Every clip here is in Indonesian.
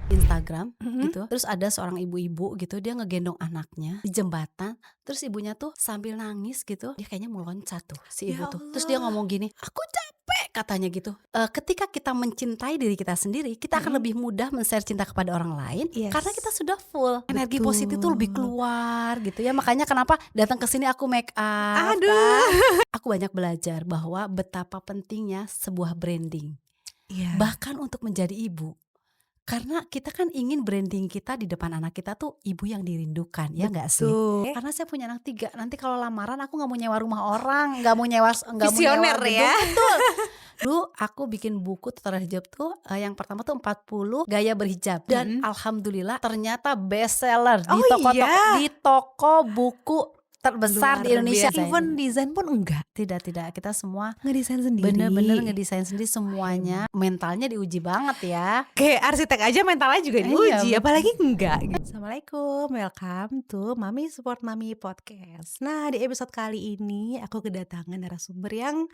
Instagram Mhm. gitu. Terus ada seorang ibu-ibu gitu, dia ngegendong anaknya di jembatan. Terus ibunya tuh sambil nangis gitu. Dia kayaknya mau loncat tuh si ibu Ya tuh. Terus dia Allah. ngomong gini, "Aku capek," katanya gitu. Ketika kita mencintai diri kita sendiri, kita akan Mhm. lebih mudah men-share cinta kepada orang lain karena kita Yes. sudah full. Energi positif tuh lebih Betul. keluar gitu ya. Makanya kenapa datang ke sini aku make up kan. Aduh. Aku banyak belajar bahwa betapa pentingnya sebuah branding. Iya. Bahkan untuk menjadi ibu. Karena kita kan ingin branding kita di depan anak kita tuh ibu yang dirindukan, ya nggak sih? Betul. Karena saya punya anak 3, nanti kalau lamaran aku nggak mau nyewa rumah orang, nggak mau nyewa Visioner gedung, ya. betul. Dulu aku bikin buku tutorial hijab tuh, yang pertama tuh 40 gaya berhijab dan Mhm. alhamdulillah ternyata best seller di Oh iya? toko buku terbesar Luar di Indonesia. biasa. Even desain pun enggak? Tidak, kita semua Ngedesain sendiri? bener-bener ngedesain sendiri semuanya. Hebat. Mentalnya diuji banget ya. Kayak arsitek aja mentalnya juga Iya, diuji, betul. apalagi enggak. Assalamualaikum, welcome to Mami Support Mami Podcast. Nah, di episode kali ini aku kedatangan narasumber yang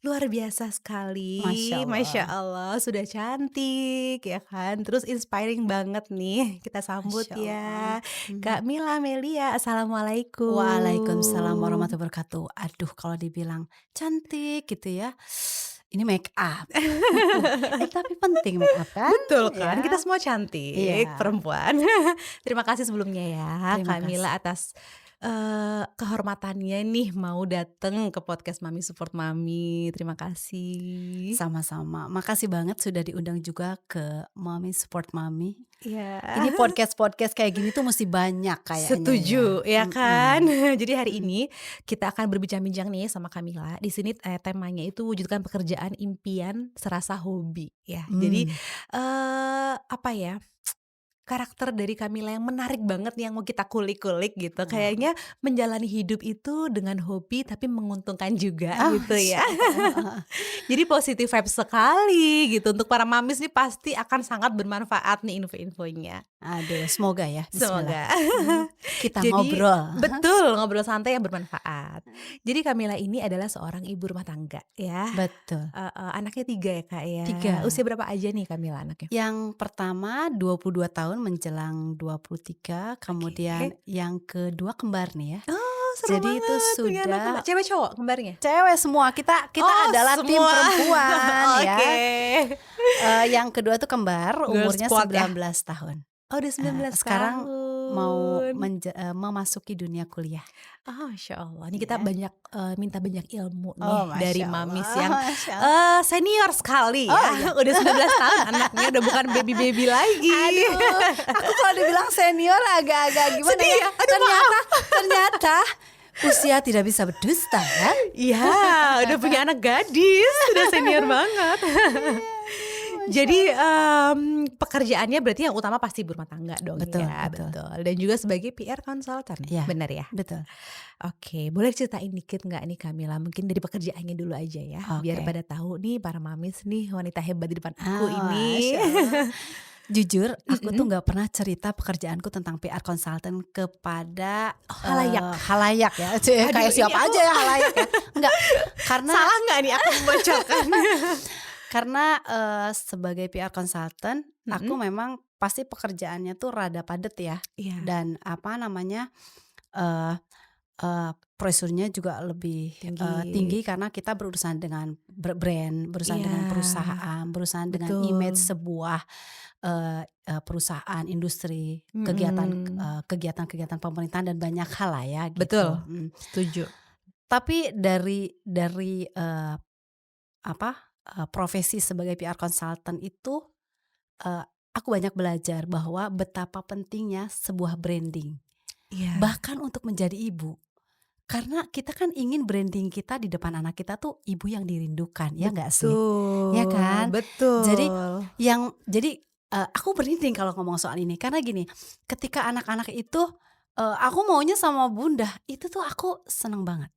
luar biasa sekali. Masya Allah. Masya Allah, sudah cantik ya kan. Terus inspiring banget nih. Kita sambut Masya ya Allah. Kak Mila Melia. Assalamualaikum. Waalaikumsalam warahmatullahi wabarakatuh. Aduh, kalau dibilang cantik gitu ya, ini make up. Tapi penting make up kan? Betul kan, Ya. kita semua cantik Iya. perempuan. Terima kasih sebelumnya ya Terima Kak Mila atas kehormatannya nih mau dateng ke podcast Mami Support Mami. Terima kasih. Sama-sama. Makasih banget sudah diundang juga ke Mami Support Mami. Iya. Ini podcast kayak gini tuh mesti banyak kayaknya. Setuju ya kan. Jadi hari Mm-mm. ini kita akan berbincang-bincang nih sama Kamila. Di sini temanya itu wujudkan pekerjaan impian serasa hobi ya. Jadi apa ya? Karakter dari Kamila yang menarik banget nih yang mau kita kulik-kulik gitu. Kayaknya menjalani hidup itu dengan hobi tapi menguntungkan juga gitu ya. Jadi positif vibes sekali gitu. Untuk para mamis nih pasti akan sangat bermanfaat nih info-infonya. Aduh, semoga ya. Bismillah. Semoga. Kita Jadi, ngobrol. Betul, ngobrol santai yang bermanfaat. Jadi Kamila ini adalah seorang ibu rumah tangga ya. Betul. Anaknya 3 ya Kak ya. 3. Usia berapa aja nih Kamila anaknya? Yang pertama 22 tahun menjelang 23, kemudian yang kedua kembar nih ya. Oh, seru Jadi banget itu punya anak sudah kembar. Cewek cowok kembarnya? Cewek semua, kita adalah semua. tim perempuan ya. Oke. Yang kedua tuh kembar, Girl umurnya squad 19 ya? tahun. Oh udah 19 Sekarang tahun. mau memasuki dunia kuliah. Oh Masya Allah. Ini kita banyak minta banyak ilmu nih Oh, dari Masya mamis Allah, yang Masya Allah. senior sekali Oh, ya. iya. Udah 19 tahun anaknya, udah bukan baby-baby lagi. Aduh, aku kalau dibilang senior agak-agak gimana Sedih ya? ya? Aduh, Ternyata usia tidak bisa berdusta kan? Iya, udah punya anak gadis, udah senior banget. Jadi pekerjaannya berarti yang utama pasti berumah tangga dong. Betul, ya, betul. Dan juga sebagai PR consultant, Iya, benar ya? betul. Oke, boleh ceritain dikit nggak nih Kamila? Mungkin dari pekerjaannya dulu aja ya, biar Oke. pada tahu nih para mamis nih wanita hebat di depan aku Ah, ini. Masya Allah. Jujur, aku tuh nggak pernah cerita pekerjaanku tentang PR consultant kepada halayak ya. Kayak siapa aja ya halayak ya. Enggak, karena Salah nggak nih aku membocorkan? karena sebagai PR consultant, aku memang pasti pekerjaannya tuh rada padat ya. Iya. Dan apa namanya, pressure-nya juga lebih tinggi karena kita berurusan dengan brand, berurusan dengan perusahaan, berurusan dengan image sebuah perusahaan, industri, kegiatan-kegiatan pemerintahan dan banyak hal lah ya gitu. Betul, setuju. Tapi dari profesi sebagai PR consultant itu aku banyak belajar bahwa betapa pentingnya sebuah branding. Iya. Bahkan untuk menjadi ibu. Karena kita kan ingin branding kita di depan anak kita tuh ibu yang dirindukan, ya nggak sih? Ya kan? Betul. Jadi aku berhenti kalau ngomong soal ini karena gini, ketika anak-anak itu aku maunya sama bunda, itu tuh aku seneng banget.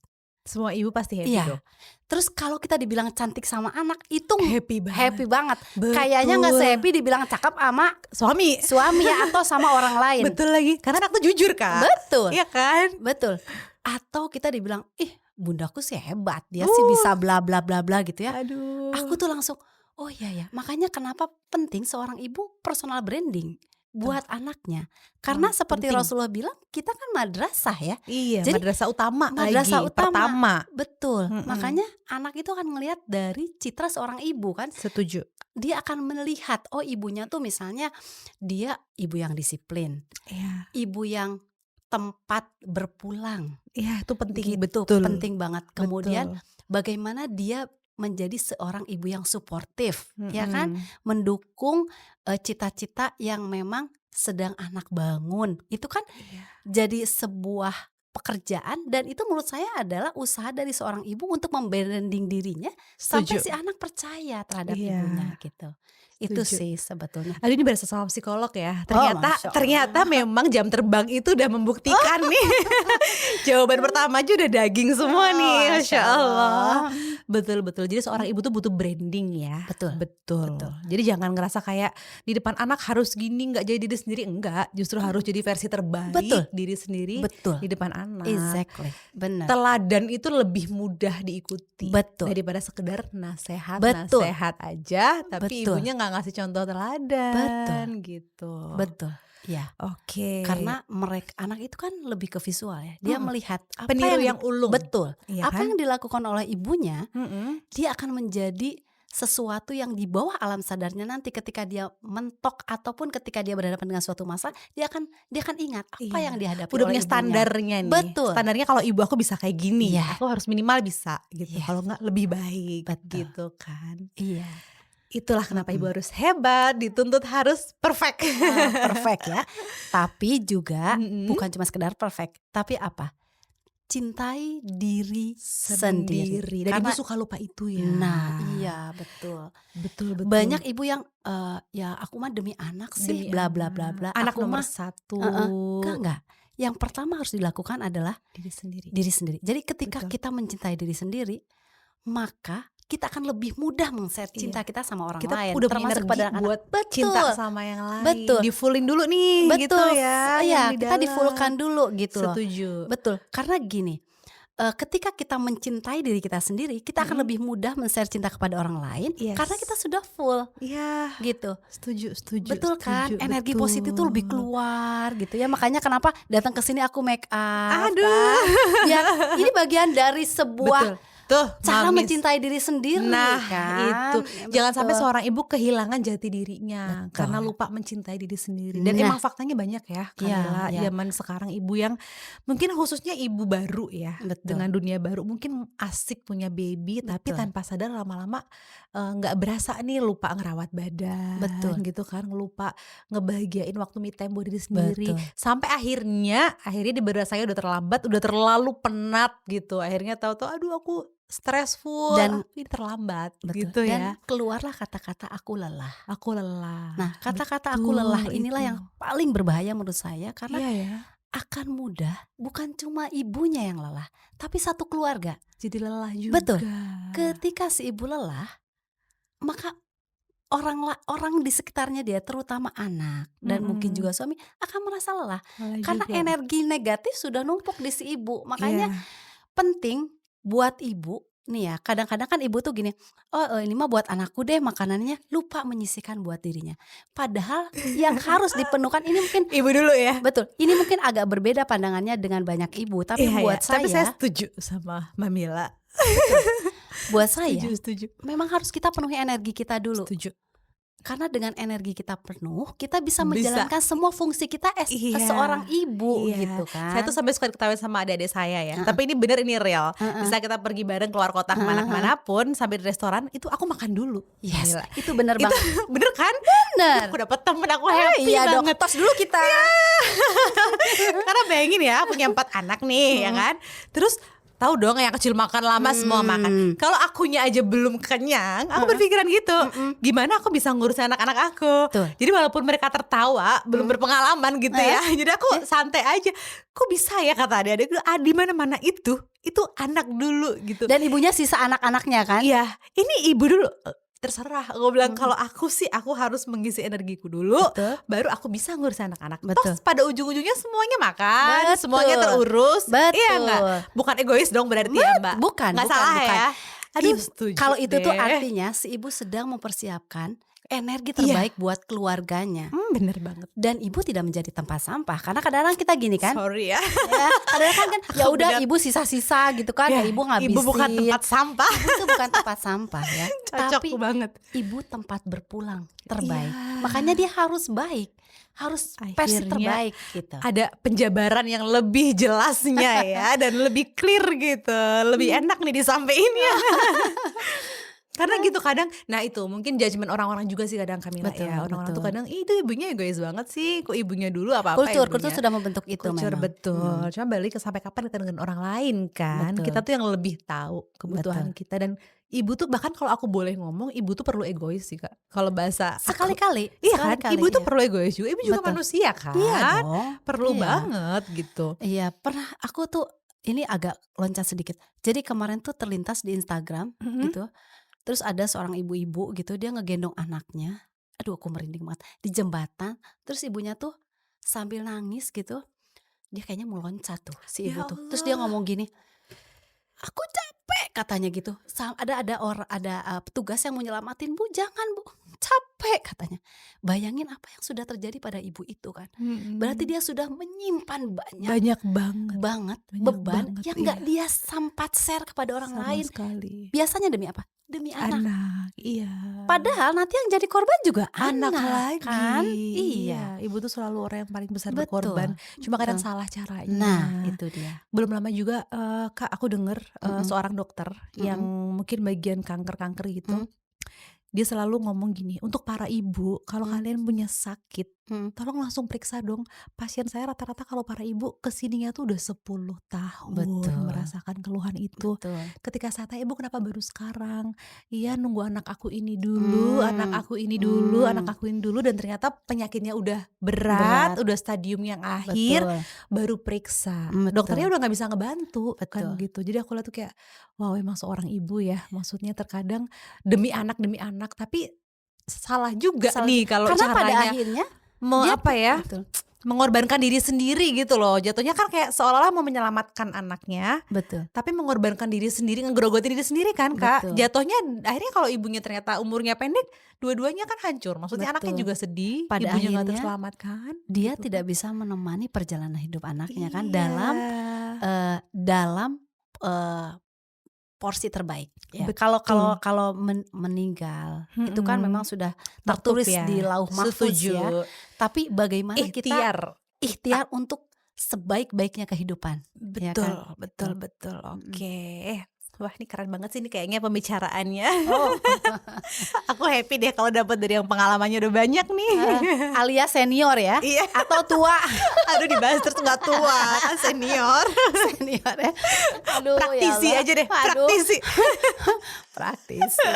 Semua ibu pasti happy dong. Terus kalau kita dibilang cantik sama anak itu happy banget. Kayaknya nggak se-happy dibilang cakep sama suami ya atau sama orang lain. Betul lagi, karena anak tuh jujur kan. Betul. Iya kan? Betul. Atau kita dibilang, bundaku sih hebat, dia sih bisa bla bla bla bla gitu ya. Aduh. Aku tuh langsung, Oh iya ya, makanya kenapa penting seorang ibu personal branding Tuh, buat anaknya. Karena seperti penting. Rasulullah bilang, kita kan madrasah ya. Iya, Jadi madrasah utama madrasah lagi, utama, pertama. betul. Mm-mm. Makanya anak itu akan melihat dari citra seorang ibu kan. Setuju. Dia akan melihat, oh ibunya tuh misalnya dia ibu yang disiplin, Iya, ibu yang tempat berpulang. iya itu penting, Gitu, betul, penting banget. Kemudian betul. bagaimana dia menjadi seorang ibu yang suportif, ya kan? Mm-mm. Mendukung cita-cita yang memang sedang anak bangun. Itu kan Iya, jadi sebuah pekerjaan, dan itu menurut saya adalah usaha dari seorang ibu untuk membranding dirinya sampai setuju. si anak percaya terhadap Iya, ibunya gitu. Itu setuju. sih sebetulnya. Aduh ini berasa sama psikolog ya. Oh, Ternyata Masya ternyata Allah. memang jam terbang itu udah membuktikan nih. Jawaban pertama aja udah daging semua Oh, nih, Masya Masya Allah. Allah. Betul betul. Jadi seorang ibu tuh butuh branding ya. Betul, Betul. betul. Jadi jangan ngerasa kayak di depan anak harus gini, nggak jadi diri sendiri, enggak. Justru harus jadi versi terbaik Betul, diri sendiri betul. di depan anak. Exactly, benar. Teladan itu lebih mudah diikuti Betul. daripada sekedar nasehat Betul. aja, tapi Betul. ibunya nggak ngasih contoh teladan gitu. Betul. Ya. Oke. Karena mereka anak itu kan lebih ke visual ya. Dia melihat apa Peniru yang ulung. betul. Iya Apa kan? yang dilakukan oleh ibunya, Mm-mm. dia akan menjadi sesuatu yang di bawah alam sadarnya nanti ketika dia mentok ataupun ketika dia berhadapan dengan suatu masalah, dia akan ingat apa Iya. yang dihadapi Udah oleh punya ibunya. standarnya nih. Betul. Standarnya kalau ibu aku bisa kayak gini, Iya. aku harus minimal bisa gitu. Yes. Kalau nggak lebih baik Betul. gitu kan. Iya. Itulah kenapa ibu harus hebat, dituntut harus perfect. Perfect ya. Tapi juga Mm-mm. bukan cuma sekedar perfect, tapi apa? Cintai diri sendiri. Dan ibu Karena suka lupa itu ya. nah, iya betul. Betul betul. Banyak ibu yang ya aku mah demi anak sih, Demi bla bla bla bla. Anak Aku nomor mah satu. enggak. Yang pertama harus dilakukan adalah Diri sendiri. diri sendiri. Jadi ketika Betul. kita mencintai diri sendiri, maka kita akan lebih mudah men-share cinta Iya. kita sama orang Kita lain, udah punya termasuk energi pada anak. buat Betul. cinta sama yang lain. Betul. Di-fullin dulu nih gitu Betul. ya. Iya, yang di kita dalam. di-fullkan dulu gitu loh. Setuju. Betul. Karena gini, ketika kita mencintai diri kita sendiri, kita akan lebih mudah men-share cinta kepada orang lain. Yes. Karena kita sudah full Iya. gitu. Setuju. Betul kan? setuju, Energi betul. positif tuh lebih keluar gitu ya. Makanya kenapa datang ke sini aku make up. Aduh. Kan? Ya, ini bagian dari sebuah Betul. Tuh, cara mamis. mencintai diri sendiri Nah kan. itu Ya, jangan sampai betul. seorang ibu kehilangan jati dirinya Betul. karena lupa mencintai diri sendiri. Dan Nah. emang faktanya banyak ya Kamila, Iya. zaman sekarang ibu yang mungkin khususnya ibu baru ya, Betul. dengan dunia baru mungkin asik punya baby tapi Betul. tanpa sadar lama-lama nggak berasa nih, lupa ngerawat badan. Betul. Gitu kan, lupa ngebahagiain waktu me time buat diri sendiri. Betul. Sampai akhirnya di berasanya udah terlambat, udah terlalu penat gitu. Akhirnya tahu-tahu aduh aku stressful, Dan- ini terlambat Betul. gitu Dan ya. keluarlah kata-kata aku lelah. Aku lelah. Nah, kata-kata aku Betul lelah inilah itu. yang paling berbahaya menurut saya, karena Iya ya. akan mudah bukan cuma ibunya yang lelah, tapi satu keluarga. Jadi lelah juga. Betul. Ketika si ibu lelah, maka orang di sekitarnya dia, terutama anak dan mungkin juga suami, akan merasa lelah Lelah karena juga. energi negatif sudah numpuk di si ibu. Makanya Iya. penting buat ibu nih ya, kadang-kadang kan ibu tuh gini, ini mah buat anakku deh makanannya, lupa menyisihkan buat dirinya. Padahal yang harus dipenuhkan ini mungkin Ibu dulu ya. betul, ini mungkin agak berbeda pandangannya dengan banyak ibu, tapi Iya, buat iya. Tapi saya saya setuju sama Mamila. buat saya Setuju. memang harus kita penuhi energi kita dulu. Setuju. Karena dengan energi kita penuh, kita bisa Bisa. menjalankan semua fungsi kita Iya. seorang ibu Iya. gitu kan. Saya tuh sampai suka ketawain sama adik-adik saya ya. Tapi ini bener, ini real. Bisa kita pergi bareng keluar kota kemana pun, sampai di restoran itu aku makan dulu. Yes, Gila. itu bener Itu banget. bener kan? Bener. Aku dapet temen, aku happy Iya dong, banget. tos dulu kita. Karena bayangin ya, punya 4 anak nih ya kan. Terus tahu dong yang kecil makan, lama semua makan. Kalau akunya aja belum kenyang, aku berpikiran gitu. Gimana aku bisa ngurusin anak-anak aku? Betul. Jadi walaupun mereka tertawa, belum berpengalaman gitu ya. Jadi aku santai aja. Kok bisa ya kata adik-adik, di mana-mana itu anak dulu gitu. Dan ibunya sisa anak-anaknya kan. Iya, ini ibu dulu. terserah. Gue bilang kalau aku sih aku harus mengisi energiku dulu, Betul. baru aku bisa ngurus anak-anak. Betul. Toh pada ujung-ujungnya semuanya makan, Betul. semuanya terurus. Betul. Iya nggak? Bukan egois dong berarti ya Mbak? Bukan, Nggak bukan, salah bukan. ya? Aduh, setuju Kalau itu tuh deh. artinya si ibu sedang mempersiapkan energi Iya. terbaik buat keluarganya. Bener banget. Dan ibu tidak menjadi tempat sampah karena kadang-kadang kita gini kan, Sorry ya. ya, kadang-kadang kan ya udah benar. ibu sisa-sisa gitu kan, ya, ibu ngabisin. Ibu bukan tempat sampah. Ibu itu bukan tempat sampah ya, Cocok tapi banget. ibu tempat berpulang terbaik. Iya. Makanya dia harus baik, harus versi Akhirnya terbaik gitu. Ada penjabaran yang lebih jelasnya ya dan lebih clear gitu, lebih enak nih disampeinnya. Karena gitu kadang, nah itu mungkin judgement orang-orang juga sih kadang Kamila Betul, ya. Orang-orang tuh betul. kadang, itu ibunya egois banget sih, kok ibunya dulu apa-apa Kultur ibunya. sudah membentuk itu Culture, memang. betul. Cuma balik ke sampai kapan kita dengan orang lain kan. Betul. Kita tuh yang lebih tahu kebutuhan kita. Dan ibu tuh bahkan kalau aku boleh ngomong, ibu tuh perlu egois sih Kak. Kalau bahasa aku. Sekali-kali. Iya kan, sekali-kali, ibu tuh iya. perlu egois juga. Ibu juga Betul. manusia kan. Iya dong. Perlu Iya. banget gitu. Iya, pernah aku tuh ini agak loncat sedikit. Jadi kemarin tuh terlintas di Instagram gitu. Terus ada seorang ibu-ibu gitu, dia ngegendong anaknya. Aduh, aku merinding banget. Di jembatan, terus ibunya tuh sambil nangis gitu. Dia kayaknya mau loncat tuh si ibu Ya tuh. Terus dia Allah. ngomong gini, "Aku capek," katanya gitu. Ada petugas yang mau nyelamatin, "Bu, jangan, Bu. Capek," katanya. Bayangin apa yang sudah terjadi pada ibu itu kan. Berarti dia sudah menyimpan banyak banget banget Banyak beban banget, yang nggak iya. dia sempat share kepada orang sama lain. sekali. Biasanya demi apa? Demi anak. Iya. Padahal nanti yang jadi korban juga anak anak lagi kan? Iya. Ibu tuh selalu orang yang paling besar Betul, berkorban. Cuma kadang betul. salah caranya. Nah, itu dia. Belum lama juga Kak, aku denger seorang dokter yang Mm-mm. mungkin bagian kanker gitu. Dia selalu ngomong gini, untuk para ibu kalau kalian punya sakit, tolong langsung periksa dong. Pasien saya rata-rata kalau para ibu kesininya tuh udah 10 tahun Betul. merasakan keluhan itu. Betul. Ketika saya tanya, ibu kenapa baru sekarang? Iya, nunggu anak aku ini dulu, anak aku ini dulu, anak aku ini dulu. Dan ternyata penyakitnya udah berat. Udah stadium yang akhir, Betul. baru periksa. Betul. Dokternya udah gak bisa ngebantu kan Betul. gitu. Jadi aku lihat tuh kayak, wow, emang seorang ibu ya. Maksudnya terkadang demi anak, tapi salah juga nih kalau Karena pada caranya akhirnya dia mengorbankan diri sendiri gitu loh. Jatuhnya kan kayak seolah-olah mau menyelamatkan anaknya, betul. tapi mengorbankan diri sendiri, ngegrogotin diri sendiri kan Kak. Betul. Jatuhnya akhirnya kalau ibunya ternyata umurnya pendek, dua-duanya kan hancur. Maksudnya Betul. anaknya juga sedih, Pada ibunya gak akhirnya, terselamatkan. Dia gitu tidak kan. bisa menemani perjalanan hidup anaknya kan Iya. dalam porsi terbaik. Ya. Betul. Kalau meninggal itu kan memang sudah tertulis Maktub ya. di lauh mahfuz Setuju. ya. Tapi bagaimana kita ikhtiar untuk sebaik-baiknya kehidupan. Betul, ya kan? betul. Oke. Wah, ini keren banget sih ini kayaknya pembicaraannya. Oh. Aku happy deh kalau dapat dari yang pengalamannya udah banyak nih. Alias senior ya. Iya. Atau tua. Aduh, dibahas terus nggak tua, kan senior. Senior ya. Aduh, Praktisi ya Allah. aja deh, Aduh. praktisi. Praktisi.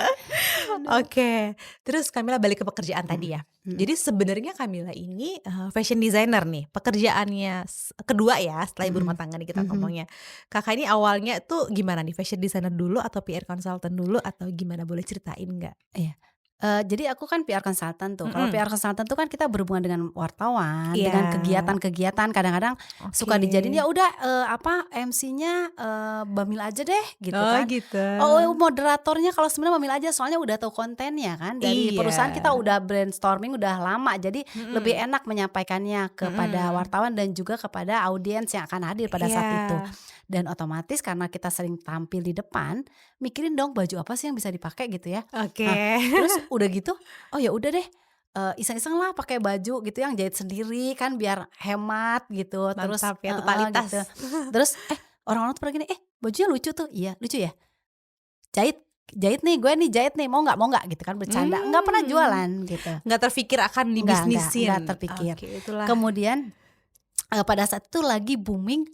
Oke, terus Kamila balik ke pekerjaan tadi ya. Jadi sebenarnya Kamila ini fashion designer nih. Pekerjaannya kedua ya setelah ibu rumah tangga nih kita ngomongnya. Kakak ini awalnya tuh gimana nih? Fashion designer dulu atau PR consultant dulu atau gimana? Boleh ceritain nggak? Iya. Jadi aku kan PR consultant tuh. Kalau PR consultant tuh kan kita berhubungan dengan wartawan, dengan kegiatan-kegiatan. Kadang-kadang suka dijadiin ya udah MC-nya Bamil aja deh gitu kan. Gitu. Oh, moderatornya kalau sebenarnya Bamil aja soalnya udah tahu kontennya kan. Dari perusahaan kita udah brainstorming udah lama. Jadi lebih enak menyampaikannya kepada wartawan dan juga kepada audiens yang akan hadir pada saat itu. Dan otomatis karena kita sering tampil di depan, mikirin dong baju apa sih yang bisa dipakai gitu ya. Oke. Terus udah gitu, oh ya udah deh, iseng-iseng lah pakai baju gitu yang jahit sendiri kan biar hemat gitu. Terus Mantap ya, totalitas. gitu. Terus orang-orang tuh pada gini, bajunya lucu tuh. Iya, lucu ya. Jahit nih, gue nih jahit nih, mau nggak gitu kan, bercanda. Nggak pernah jualan gitu. Nggak terpikir akan dibisnisin. Nggak terpikir. Oke, itulah. Kemudian pada saat itu lagi booming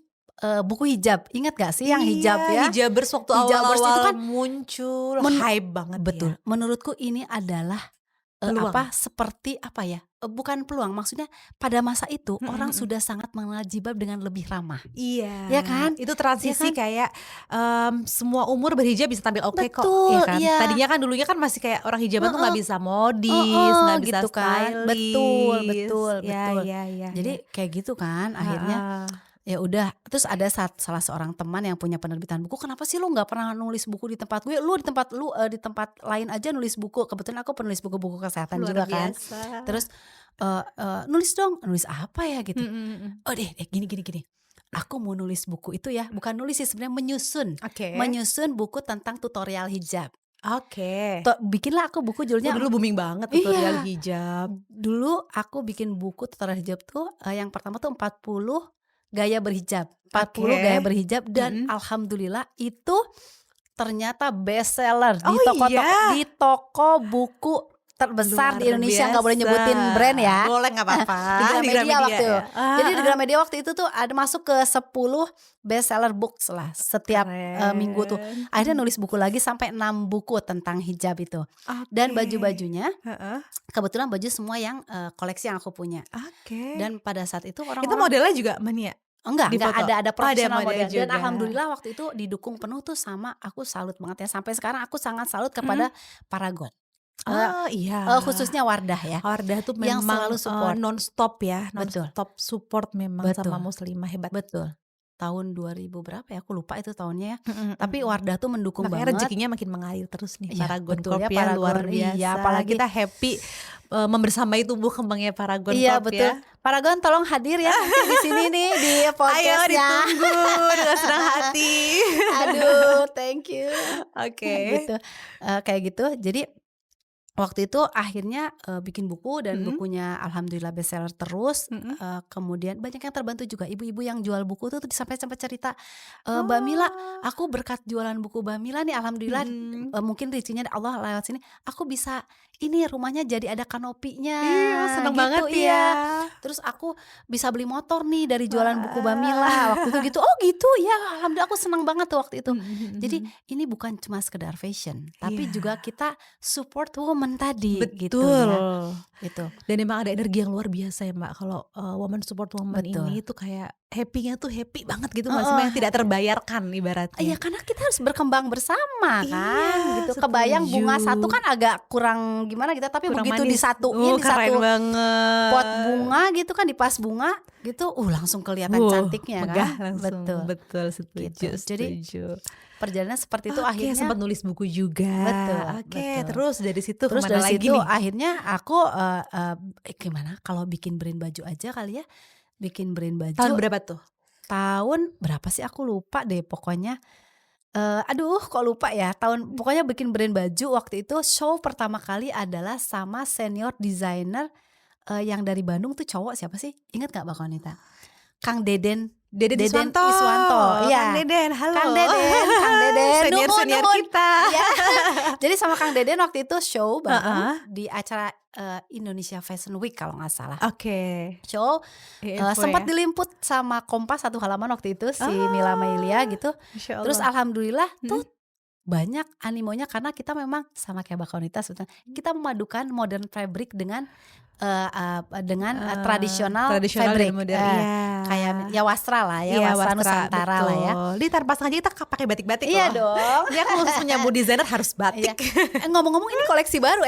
buku hijab. Ingat gak sih yang hijab ya? Hijabers waktu Hijabers awal-awal itu kan muncul hype banget. Betul. Ya. Menurutku ini adalah Peluang. seperti apa ya, bukan peluang, maksudnya pada masa itu Mhm orang mhm. sudah sangat mengenal jilbab dengan lebih ramah, Iya, ya kan? itu Ya transisi kan? kayak, semua umur berhijab bisa tampil oke kok, ya Betul, kan? iya, Tadinya kan dulunya kan masih kayak orang hijaban tuh nggak heeh, bisa modis, heeh, nggak bisa gitu kan. Betul stylish, betul ya betul. ya ya ya, Jadi kayak gitu kan akhirnya. heeh. Ya udah, terus ada salah seorang teman yang punya penerbitan buku, "Kenapa sih lu nggak pernah nulis buku di tempat gue? Lu di tempat lain aja nulis buku." Kebetulan aku penulis buku-buku kesehatan Luar juga kan. biasa. Terus, "Nulis dong." "Nulis apa ya?" Gitu. Mhm mhm. "Oh gini gini gini, aku mau nulis buku itu ya," bukan nulis sih sebenarnya, Oke, menyusun buku tentang tutorial hijab. oke. Bikinlah aku buku Oh judulnya. dulu booming banget tutorial Iya, hijab. dulu aku bikin buku tutorial hijab tuh, yang pertama tuh 40 gaya berhijab, 40 gaya Oke, berhijab dan mhm. alhamdulillah itu ternyata best seller Oh iya? di toko buku terbesar Luar di Indonesia, nggak boleh biasa. nyebutin brand ya. Boleh nggak apa-apa, Di di Gramedia Gramedia waktu. ya? Jadi di Heeh. Gramedia waktu itu tuh ada masuk ke 10 best seller books lah setiap, minggu tuh. Keren. Akhirnya nulis buku lagi sampai 6 buku tentang hijab itu. Dan Oke. baju-bajunya Heeh. kebetulan baju semua yang, koleksi yang aku punya. Oke. Dan pada saat itu Itu orang-orang, modelnya juga Mania enggak di foto? ada Oh ada profesional model model dan juga. alhamdulillah waktu itu didukung penuh tuh sama, aku salut banget ya, sampai sekarang aku sangat salut Mhm. kepada Paragon, eee Oh iya. khususnya Wardah ya, Wardah tuh yang memang, selalu support. nonstop ya, Betul nonstop support memang sama betul muslimah, hebat. betul. Tahun 2000 berapa ya, aku lupa itu tahunnya ya, Mhm tapi mhm. Wardah tuh mendukung Makanya banget. rezekinya makin mengalir terus nih Iya Paragon betul Corp ya, ya, luar Paragon, iya biasa. apalagi, Kita happy, membersamai tumbuh kembangnya Paragon iya Corp betul. ya. Paragon tolong hadir ya nanti di sini nih di Ayo podcast-nya. ditunggu dengan senang hati. Aduh, thank you. Oke. Gitu, kayak gitu. Jadi waktu itu akhirnya, bikin buku dan Mhm bukunya alhamdulillah bestseller terus, mhm. kemudian banyak yang terbantu juga, ibu-ibu yang jual buku tuh sampai sempat cerita, "Mbak Mila, Oh. aku berkat jualan buku Mbak Mila nih alhamdulillah, Mhm. mungkin rezekinya Allah lewat sini, aku bisa ini rumahnya jadi ada kanopinya," Iya, seneng banget gitu. ya. Iya. Terus aku bisa beli motor nih dari jualan buku Mbak Mila, waktu itu Wah. gitu. "Oh gitu ya, alhamdulillah," aku senang banget tuh waktu itu. Mhm mhm Jadi mhm. ini bukan cuma sekedar fashion, tapi juga Iya, kita support woman tadi gitu ya, betul. gitu. Dan emang ada energi yang luar biasa ya Mbak, kalau, woman support woman Betul. ini tuh kayak happy-nya tuh happy banget gitu nggak sih Mbak, Heeh, yang tidak terbayarkan iya ibaratnya. karena kita harus berkembang bersama kan Iya, gitu. Kebayang setuju. bunga satu kan agak kurang gimana gitu, tapi Kurang begitu manis. disatuin di Keren satu pot banget. bunga gitu kan, di vas bunga gitu, langsung kelihatan cantiknya Megah kan. langsung, Betul, betul, gitu. setuju Jadi setuju. perjalanan seperti itu Oke, sempat akhirnya. nulis buku juga. Betul Oke, betul. terus dari situ Terus kemana dari lagi situ nih? akhirnya aku, gimana kalau bikin brand baju aja kali ya, bikin brand Tahun baju berapa tuh? tahun berapa sih aku lupa deh pokoknya, aduh kok lupa ya tahun, pokoknya bikin brand baju waktu itu show pertama kali adalah sama senior designer, yang dari Bandung tuh cowok siapa sih? Ingat nggak Mbak Konita? Kang Deden. Deden Deden Iswanto. Iswanto, Kang iya. Deden, halo. Kang Deden, Senior-senior nuhun. kita. Iya. Jadi sama Kang Deden waktu itu show bareng Heeh. di acara, Indonesia Fashion Week kalau nggak salah. Oke. Show, Info sempat ya? diliput sama Kompas satu halaman waktu itu si Mila Mailia Oh, gitu. Masya Terus Allah. alhamdulillah tuh Mhm. banyak animonya karena kita memang sama kayak Mbak Konita sebetulnya, kita memadukan modern fabric dengan, tradisional Tradisional fabric, dan modern, iya. kayak ya wastra lah ya, Iya, wastra wastra, Nusantara lah ya. betul. Ini tanpa sengaja kita pakai batik-batik Iya loh. dong. Dia kan khusus menyambut desainer harus Iya. batik. Ngomong-ngomong ini koleksi baru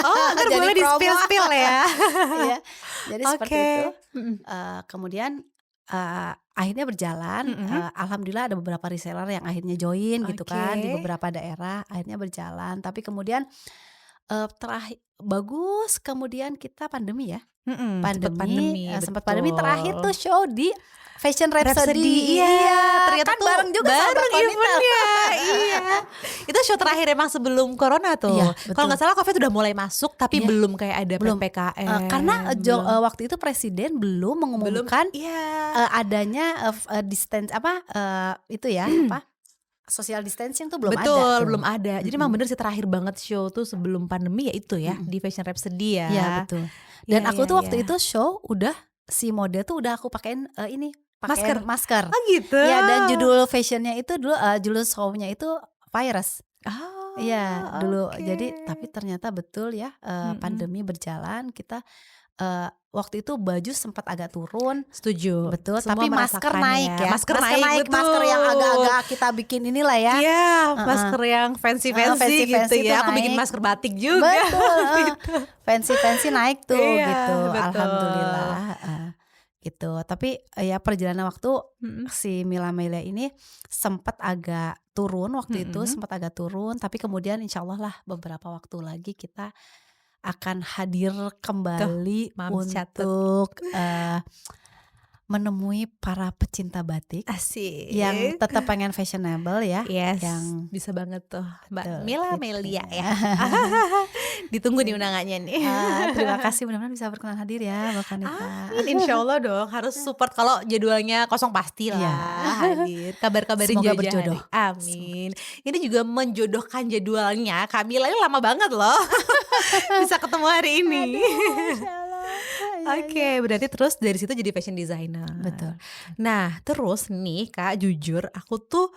Oh, ntar Jadi boleh promo. di-spill-spill ya. Iya. Jadi seperti Oke. itu, Mhm. kemudian, akhirnya berjalan, Mhm. alhamdulillah ada beberapa reseller yang akhirnya join gitu kan di Oke. beberapa daerah, akhirnya berjalan. Tapi kemudian, bagus, kemudian kita pandemi ya, Mhm, sempet pandemi, sempat pandemi, terakhir tuh betul. show di Fashion Rhapsody, Rhapsody. iya, ternyata Kan tuh bareng juga sama bareng Mbak Konita. eventnya, iya. Itu show terakhir emang sebelum corona tuh. Iya, Kalau betul. nggak salah Covid udah mulai masuk, tapi Iya. belum kayak ada Belum. PPKM. Karena, belum. waktu itu presiden belum Belum, mengumumkan, iya. adanya, itu ya, social distancing tuh belum ada Betul, tuh. belum ada. Jadi emang Mhm. bener sih terakhir banget show tuh sebelum pandemi ya itu ya, Mhm. di Fashion Rhapsody ya. Iya betul. Dan Iya aku iya tuh waktu iya. itu show udah si model tuh udah aku pakein, Masker? masker. Oh gitu? Ya dan judul fashionnya itu dulu, judul show-nya itu Virus. Iya, dulu. Oke. Jadi tapi ternyata betul ya, Mhm. pandemi berjalan kita, waktu itu baju sempat agak turun, Setuju, betul, semua tapi masker merasakan naik ya, ya, masker masker naik, naik, masker yang betul. agak-agak kita bikin inilah ya, Iya, heeh, masker yang heeh, fancy-fancy gitu fancy-fancy itu ya, aku bikin naik. masker batik juga Betul, waktu itu. fancy-fancy naik tuh Iya, gitu, betul. alhamdulillah, gitu. Tapi, ya perjalanan waktu Mhm, si Mila Melia ini sempat agak turun waktu itu, mhm. sempat agak turun, tapi kemudian insyaallah lah beberapa waktu lagi kita akan hadir Tuh, kembali mams catet. untuk, menemui para pecinta batik yang Asik. tetap pengen fashionable ya, Yes, yang bisa banget tuh, Mbak betul Mila gitu. Melia ya. Ditunggu nih Jadi, undangannya nih. terima kasih mudah-mudahan bisa berkenan hadir ya Mbak Kanita. Amin, insyaallah dong, harus support kalau jadwalnya kosong Iya, pastilah hadir, kabar-kabarin semoga Joja berjodoh. hari amin. Ini juga menjodohkan jadwalnya, Kamila ini lama banget loh bisa ketemu hari ini. Aduh, Masya Allah. Iya iya. Oke, berarti terus dari situ jadi fashion designer. Betul. Nah, terus nih Kak, jujur aku tuh,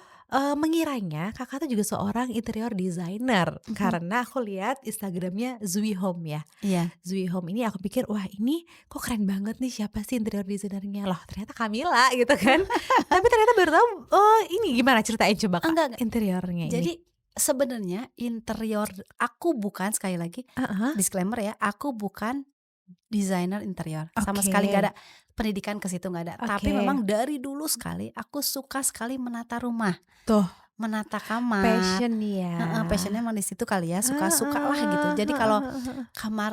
mengiranya Kakak tuh juga seorang interior designer, Mhm. karena aku lihat Instagram-nya Zui Home ya. Iya. Zui Home ini aku pikir, wah ini kok keren banget nih, siapa sih interior designernya? Loh ternyata Kamila gitu kan. Tapi ternyata baru tahu, oh ini gimana ceritain coba Kak, Enggak. interiornya ini? Jadi sebenarnya interior aku bukan, sekali lagi Heeh, disclaimer ya, aku bukan desainer interior, sama oke, sekali nggak ada pendidikan ke situ, nggak ada. Tapi oke. memang dari dulu sekali aku suka sekali menata rumah, Tuh, menata kamar. passion ya. Heeh, passion-nya emang di situ kali ya, suka-suka lah gitu. Heeh, Jadi heeh kalau heeh. kamar,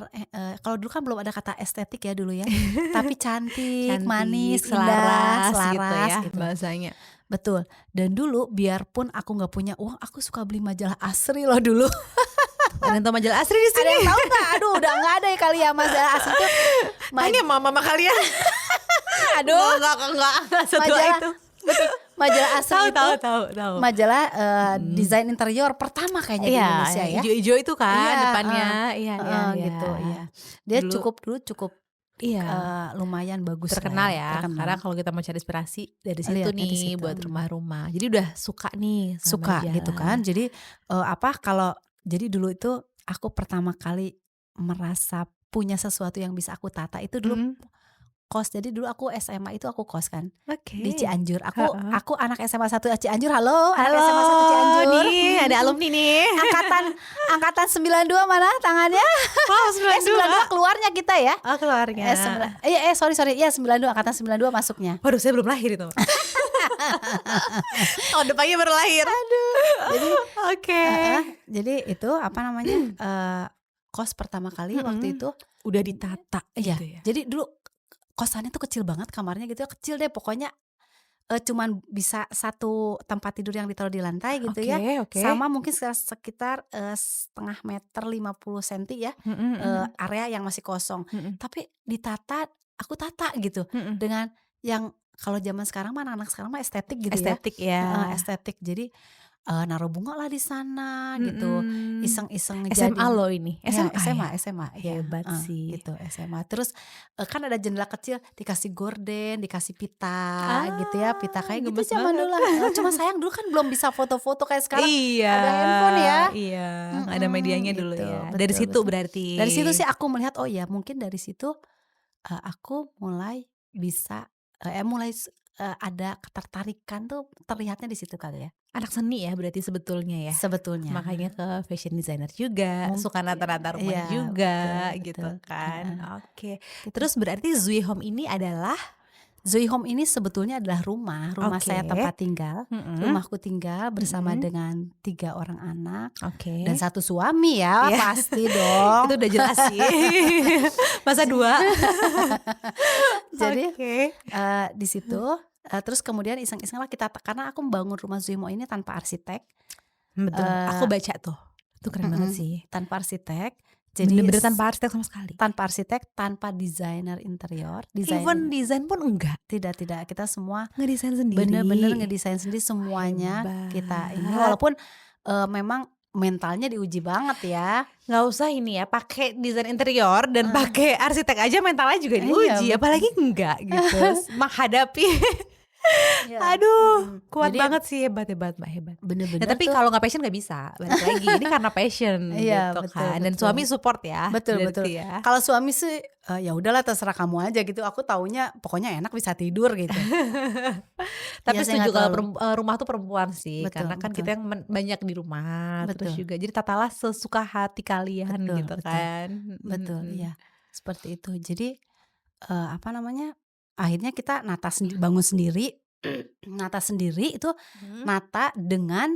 kalau dulu kan belum ada kata estetik ya dulu ya, tapi cantik, Cantik, manis, indah, selaras gitu selaras ya gitu. bahasanya. Betul. Dan dulu biarpun aku nggak punya uang, aku suka beli majalah Asri loh dulu. Ada yang tahu majalah Asri di Ada sini? yang tahu nggak? Aduh, udah nggak ada ya kali ya majalah Asri itu. Tanya mama kalian. Aduh, Enggak setua majalah itu. majalah Asri Tahu itu tahu. majalah, Mhm. desain interior pertama kayaknya di Iya, Indonesia yang ya. ijo-ijo itu kan Iya, depannya. Iya iya heeh, iya. gitu, iya. Dia Dulu dulu cukup, iya, lumayan bagus lah terkenal ya, ya. Karena terkenal. kalau kita mau cari inspirasi dari situ Lihat dari nih situ, buat rumah-rumah. Jadi udah suka nih sama suka gitu kan. majalah. Jadi, jadi dulu itu aku pertama kali merasa punya sesuatu yang bisa aku tata itu dulu Mhm. kos. Jadi dulu aku SMA itu aku kos kan di Oke. Cianjur. Aku Heeh. aku anak SMA 1 Cianjur. Halo, anak Halo, SMA 1 Cianjur. nih ada alumni nih. Angkatan angkatan 92 mana tangannya? Oh, 92. 92 keluarnya kita ya. Oh, keluarga. Sorry. Iya 92, angkatan 92 masuknya. Waduh, saya belum lahir itu. Tahun depannya baru lahir. Jadi Oke. jadi itu apa namanya, kos pertama kali waktu Mhm. itu. Udah ditata Iya, gitu ya? jadi dulu kosannya tuh kecil banget kamarnya gitu ya, kecil deh pokoknya, cuman bisa satu tempat tidur yang ditaruh di lantai gitu ya, Oke oke. sama mungkin sekitar, 1,5 meter 50 senti ya, Mhm mhm. area yang masih kosong. Mhm Tapi ditata, aku tata gitu mhm. dengan yang kalau zaman sekarang mah anak-anak sekarang mah estetik gitu ya, Estetik ya. heeh, estetik. Jadi, naruh bunga lah di sana gitu, Mhm. iseng-iseng SMA ngejadiin. loh ini? Ya SMA ya? SMA, iya, Hebat sih. gitu SMA. Terus, kan ada jendela kecil dikasih gorden, dikasih pita gitu ya, pita Ah, kayak gitu gemes zaman banget. dulu lah, cuma sayang dulu kan belum bisa foto-foto kayak sekarang Iya ada handphone ya, iya, nggak ada medianya dulu gitu, ya. Dari betul situ betul. berarti? Dari situ sih aku melihat, oh ya mungkin dari situ, aku mulai bisa, ada ketertarikan tuh terlihatnya di situ kali ya, Anak seni ya berarti sebetulnya ya? sebetulnya. Makanya ke fashion designer juga, suka Mungkin, nata-nata rumah iya juga betul gitu betul, kan. Oke, gitu. terus berarti Zui Home ini adalah Zoe Home ini sebetulnya adalah rumah oke, saya tempat tinggal, mhm rumahku tinggal bersama mhm, dengan 3 orang anak dan oke. 1 suami ya, Iya, pasti itu dong. udah jelas sih. Masa 2? Jadi, Oke. di situ, terus kemudian iseng-iseng lah kita karena aku membangun rumah Zoe Home ini tanpa arsitek, Betul, aku eee, baca tuh, itu keren banget mhm, sih. tanpa arsitek. Jadi Bener-bener tanpa arsitek sama sekali? tanpa arsitek, tanpa desainer interior, Even desain pun enggak? tidak, kita semua Ngedesain bener-bener sendiri? ngedesain sendiri semuanya kita ini, Hebat. walaupun, memang mentalnya diuji banget ya. Nggak usah ini ya, pakai desain interior dan Heeh, pakai arsitek aja mentalnya juga iya diuji, betul. apalagi enggak gitu, menghadapi Iya, Aduh, kuat Jadi banget sih, hebat hebat Mbak, hebat. Ya bener-bener tapi tuh kalau nggak passion nggak bisa, balik lagi. Ini karena passion iya, gitu betul kan. Dan betul. suami support ya, Betul betul. berarti ya. Kalau suami sih, ya udahlah terserah kamu aja gitu, aku taunya pokoknya enak bisa tidur gitu. Tapi Iya saya setuju nggak kalau terlalu rumah tuh perempuan sih, betul karena kan betul kita yang banyak di rumah, terus betul juga jadi tatalah sesuka hati kalian betul gitu betul kan. betul, Mhm. iya, seperti itu. Jadi, apa namanya, akhirnya kita bangun sendiri, nata sendiri itu, Mhm. nata dengan,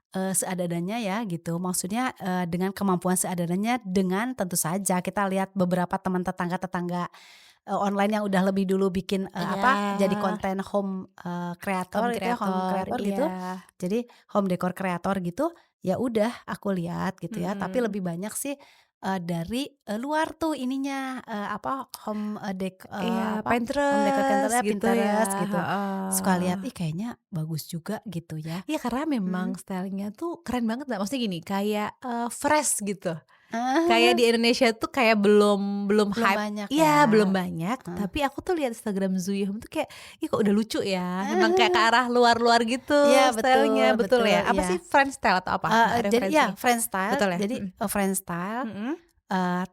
seadanya ya gitu. Maksudnya, dengan kemampuan seadanya dengan tentu saja kita lihat beberapa teman tetangga-tetangga, online yang udah lebih dulu bikin, Iya, jadi konten home, home kreator itu ya, home creator, kreator iya. gitu. Jadi home decor kreator gitu, ya udah aku lihat gitu ya. Tapi Mhm. lebih banyak sih, dari, luar tuh ininya, home, Iya, home decor Pinterest kantornya gitu ya, Pinterest gitu. Suka lihat, heeh. ih kayaknya bagus juga gitu ya. Iya karena memang Mhm. style-nya tuh keren banget Mbak, maksudnya gini, kayak, fresh gitu. Kayak Ah, di Indonesia tuh kayak belum belum belum hype, banyak ya. iya belum banyak, Heeh. tapi aku tuh lihat Instagram Zuyum tuh kayak, ih kok udah lucu ya, memang kayak ke arah luar-luar gitu Iya betul style-nya, betul betul, ya? Apa iya. sih French style atau apa Mbak Jadi ya referensinya? French style, Betul ya? jadi, Mhm. French style, Mhm. eee,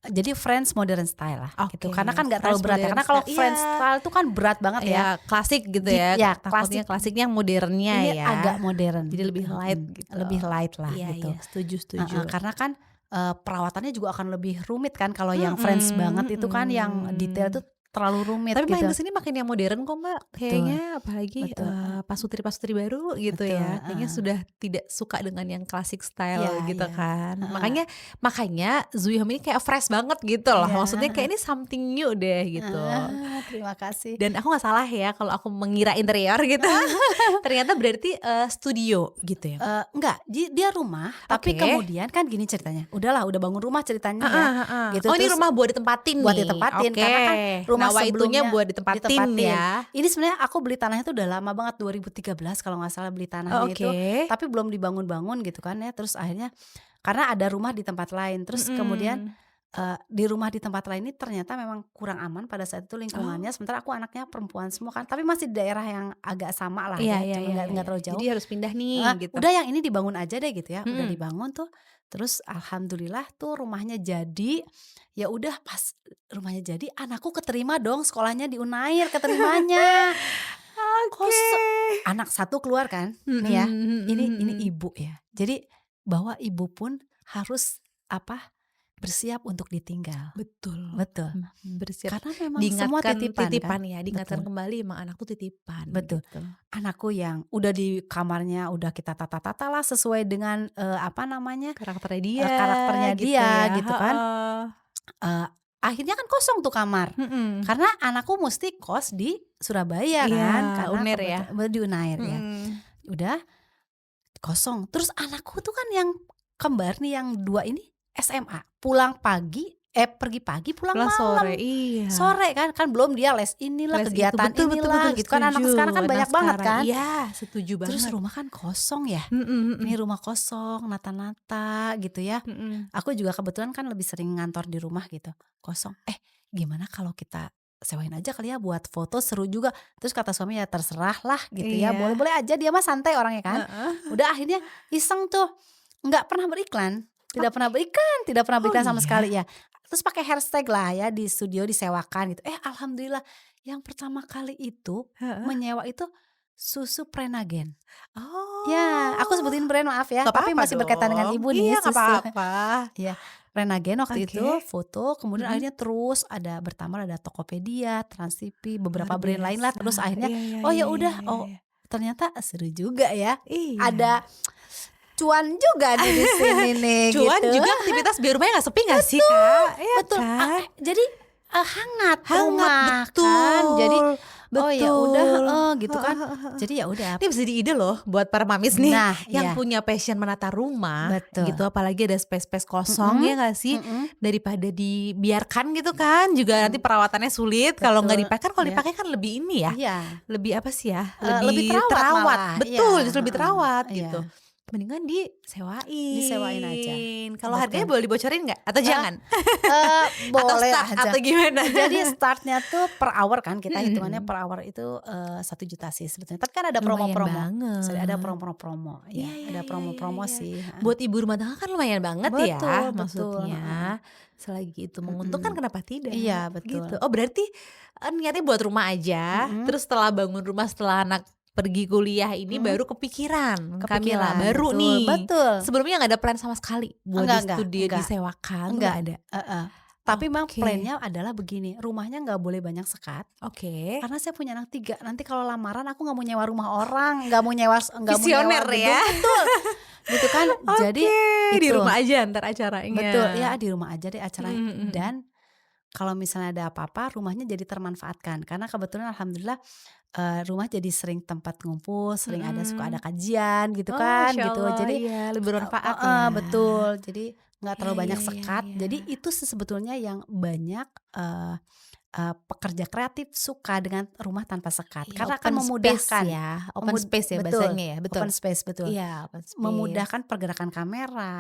jadi French modern style lah gitu, Oke, karena kan nggak terlalu French berat ya, modern karena kalau style, French iya. style tuh kan berat banget ya, Ya klasik gitu ya, ya takutnya klasik, klasiknya yang modernnya ini ya, agak modern jadi gitu, lebih light gitu. lebih light lah Iya iya, gitu, setuju heeh, setuju. karena kan, perawatannya juga akan lebih rumit kan kalau yang French Mhm banget itu kan yang detail tuh mhm. terlalu rumit Tapi makin gitu. ke sini makin yang modern kok Mbak, Betul kayaknya apalagi, betul, pasutri-pasutri baru gitu betul, ya, kayaknya heeh, sudah tidak suka dengan yang klasik style iya gitu iya, kan. heeh, Makanya makanya Zuyom ini kayak fresh banget gitu loh, iya, maksudnya kayak ini something new deh gitu. terima kasih. Dan aku nggak salah ya kalau aku mengira interior gitu, ternyata berarti, studio gitu ya? Enggak, dia rumah, tapi Oke. kemudian kan gini ceritanya, udahlah udah bangun rumah ceritanya ya, Heeh heeh. gitu Oh ini terus rumah buat ditempatin buat nih? ditempatin Oke. karena kan rumah Nawa itunya sebelumnya buat ditempatin ditempatin. ya? Ini sebenarnya aku beli tanahnya tuh udah lama banget 2013 kalau nggak salah beli Oh tanahnya itu, oke. tapi belum dibangun-bangun gitu kan ya, terus akhirnya karena ada rumah di tempat lain, terus kemudian, Mhm. di rumah di tempat lain ini ternyata memang kurang aman pada saat itu lingkungannya, Oh. sementara aku anaknya perempuan semua kan, tapi masih di daerah yang agak sama lah Iya ya, iya cuma iya nggak iya nggak iya. terlalu Jadi jauh. harus pindah nih gitu. Udah yang ini dibangun aja deh gitu ya, udah Mhm. dibangun tuh, terus alhamdulillah tuh rumahnya jadi, ya udah pas rumahnya jadi anakku keterima dong sekolahnya di Unair keterimanya. Oke. Anak satu keluar kan, Mhm nih ya, mhm ini mhm. ibu ya, jadi bahwa ibu pun harus bersiap untuk ditinggal, Betul. betul, Bersiap karena memang semua diingatkan titipan kan, titipan ya, diingatkan betul kembali emang anak tuh titipan betul. gitu. Anakku yang udah di kamarnya udah kita tata-tata lah sesuai dengan, Karakternya dia karakternya gitu dia ya, gitu kan, heeh. eee, akhirnya kan kosong tuh kamar, Mhm. karena anakku musti kos di Surabaya Iya, kan, karena UNER ya? di Unair ya. Mhm. Udah kosong, terus anakku tuh kan yang kembar nih yang 2 ini SMA, pergi pagi pulang Pulang sore, malam, iya. sore kan belum dia les inilah, Les itu, kegiatan betul betul betul, inilah gitu kan, anak setuju, sekarang kan anak banyak banget sekarang kan. iya, setuju Terus banget. rumah kan kosong ya, Mhm ini mhm. rumah kosong, nata-nata gitu ya. Mhm. Aku juga kebetulan kan lebih sering ngantor di rumah gitu, kosong. Gimana kalau kita sewain aja kali ya buat foto seru juga. Terus kata suami ya terserah lah gitu ya, Iya, boleh-boleh aja dia mah santai orangnya kan. heeh. Udah akhirnya iseng tuh, nggak pernah beriklan, tidak pernah Oke. berikan, tidak pernah Oh beriklan sama sekali iya? ya. Terus pakai hashtag lah ya di studio disewakan gitu. Alhamdulillah yang pertama kali itu Heeh. menyewa itu susu Prenagen. Ya, aku Oh, sebutin brand maaf ya, nggak tapi apa-apa masih berkaitan dengan dong. ibu nih Iya, nggak susu. apa-apa. Iya, Renagen waktu itu Oke. foto, kemudian Mhm. akhirnya terus bertambah ada Tokopedia, Trans TV, Luar beberapa brand lain lah, biasa. terus akhirnya, Iya iya oh ya iya iya udah, iya oh iya. ternyata seru juga ya, Iya. ada cuan juga nih di sini nih Cuan gitu. juga aktivitas biar rumahnya nggak sepi nggak sih, Kak? Iya Betul, kan? jadi, hangat Hangat, rumah kan, jadi betul, oh ya udah, betul. gitu Heeh kan, heeh heeh. jadi ya udah. Ini bisa jadi ide loh buat para mamis nih Nah, yang iya, punya passion menata rumah betul, gitu, apalagi ada space-space kosong mhm, ya nggak sih? mhm, Daripada dibiarkan gitu kan, juga nanti mhm, perawatannya sulit kalau nggak betul, dipakai kan, kalau iya, dipakai kan lebih ini ya, iya, lebih apa sih ya, lebih lebih terawat terawat, malah, iya, betul justru lebih heeh, terawat iya. gitu. mendingan Disewain aja. Kalau harganya Betul. boleh dibocorin nggak? Atau jangan? Atau Boleh start aja. atau gimana? Jadi startnya tuh per hour kan, kita hitungannya Mhm. per hour itu 1 juta sih sebetulnya. Tapi kan ada Lumayan promo-promo. Ada banget. promo-promo ya, Iya iya ada iya iya promo-promo iya. sih, heeh. Buat ibu rumah tangga kan lumayan banget Betul ya, betul, heeh. maksudnya. Selagi itu menguntungkan Mhm. kenapa tidak, Iya gitu. betul. Oh berarti, niatnya buat rumah aja, Mhm, terus setelah bangun rumah, setelah anak pergi kuliah ini mhm. baru kepikiran Kamila, Kepikiran, baru betul nih. betul. Sebelumnya nggak ada plan sama sekali buat di studio Enggak disewakan, tuh enggak, nggak ada? heeh. Tapi memang Oke plan-nya adalah begini, rumahnya nggak boleh banyak sekat, oke. karena saya punya anak 3. Nanti kalau lamaran aku nggak mau nyewa rumah orang, nggak mau nyewa Visioner gedung, ya. betul, gitu kan. Jadi Oke, di itu, rumah aja entar acaranya. betul, ya di rumah aja deh acaranya. Mhm mhm mhm. Dan kalau misalnya ada apa-apa, rumahnya jadi termanfaatkan karena kebetulan alhamdulillah, rumah jadi sering tempat ngumpul, suka ada Mhm. kajian gitu Oh, kan, Masya gitu. Allah, Jadi iya lebih bermanfaat heeh, ya. betul. Jadi nggak Iya terlalu iya banyak iya sekat. iya. Jadi itu sebetulnya yang banyak, eee eee, pekerja kreatif suka dengan rumah tanpa sekat, Iya, karena akan open space memudahkan. ya, open space ya Betul, bahasanya ya, betul? open space, betul. Iya, open space. Memudahkan pergerakan kamera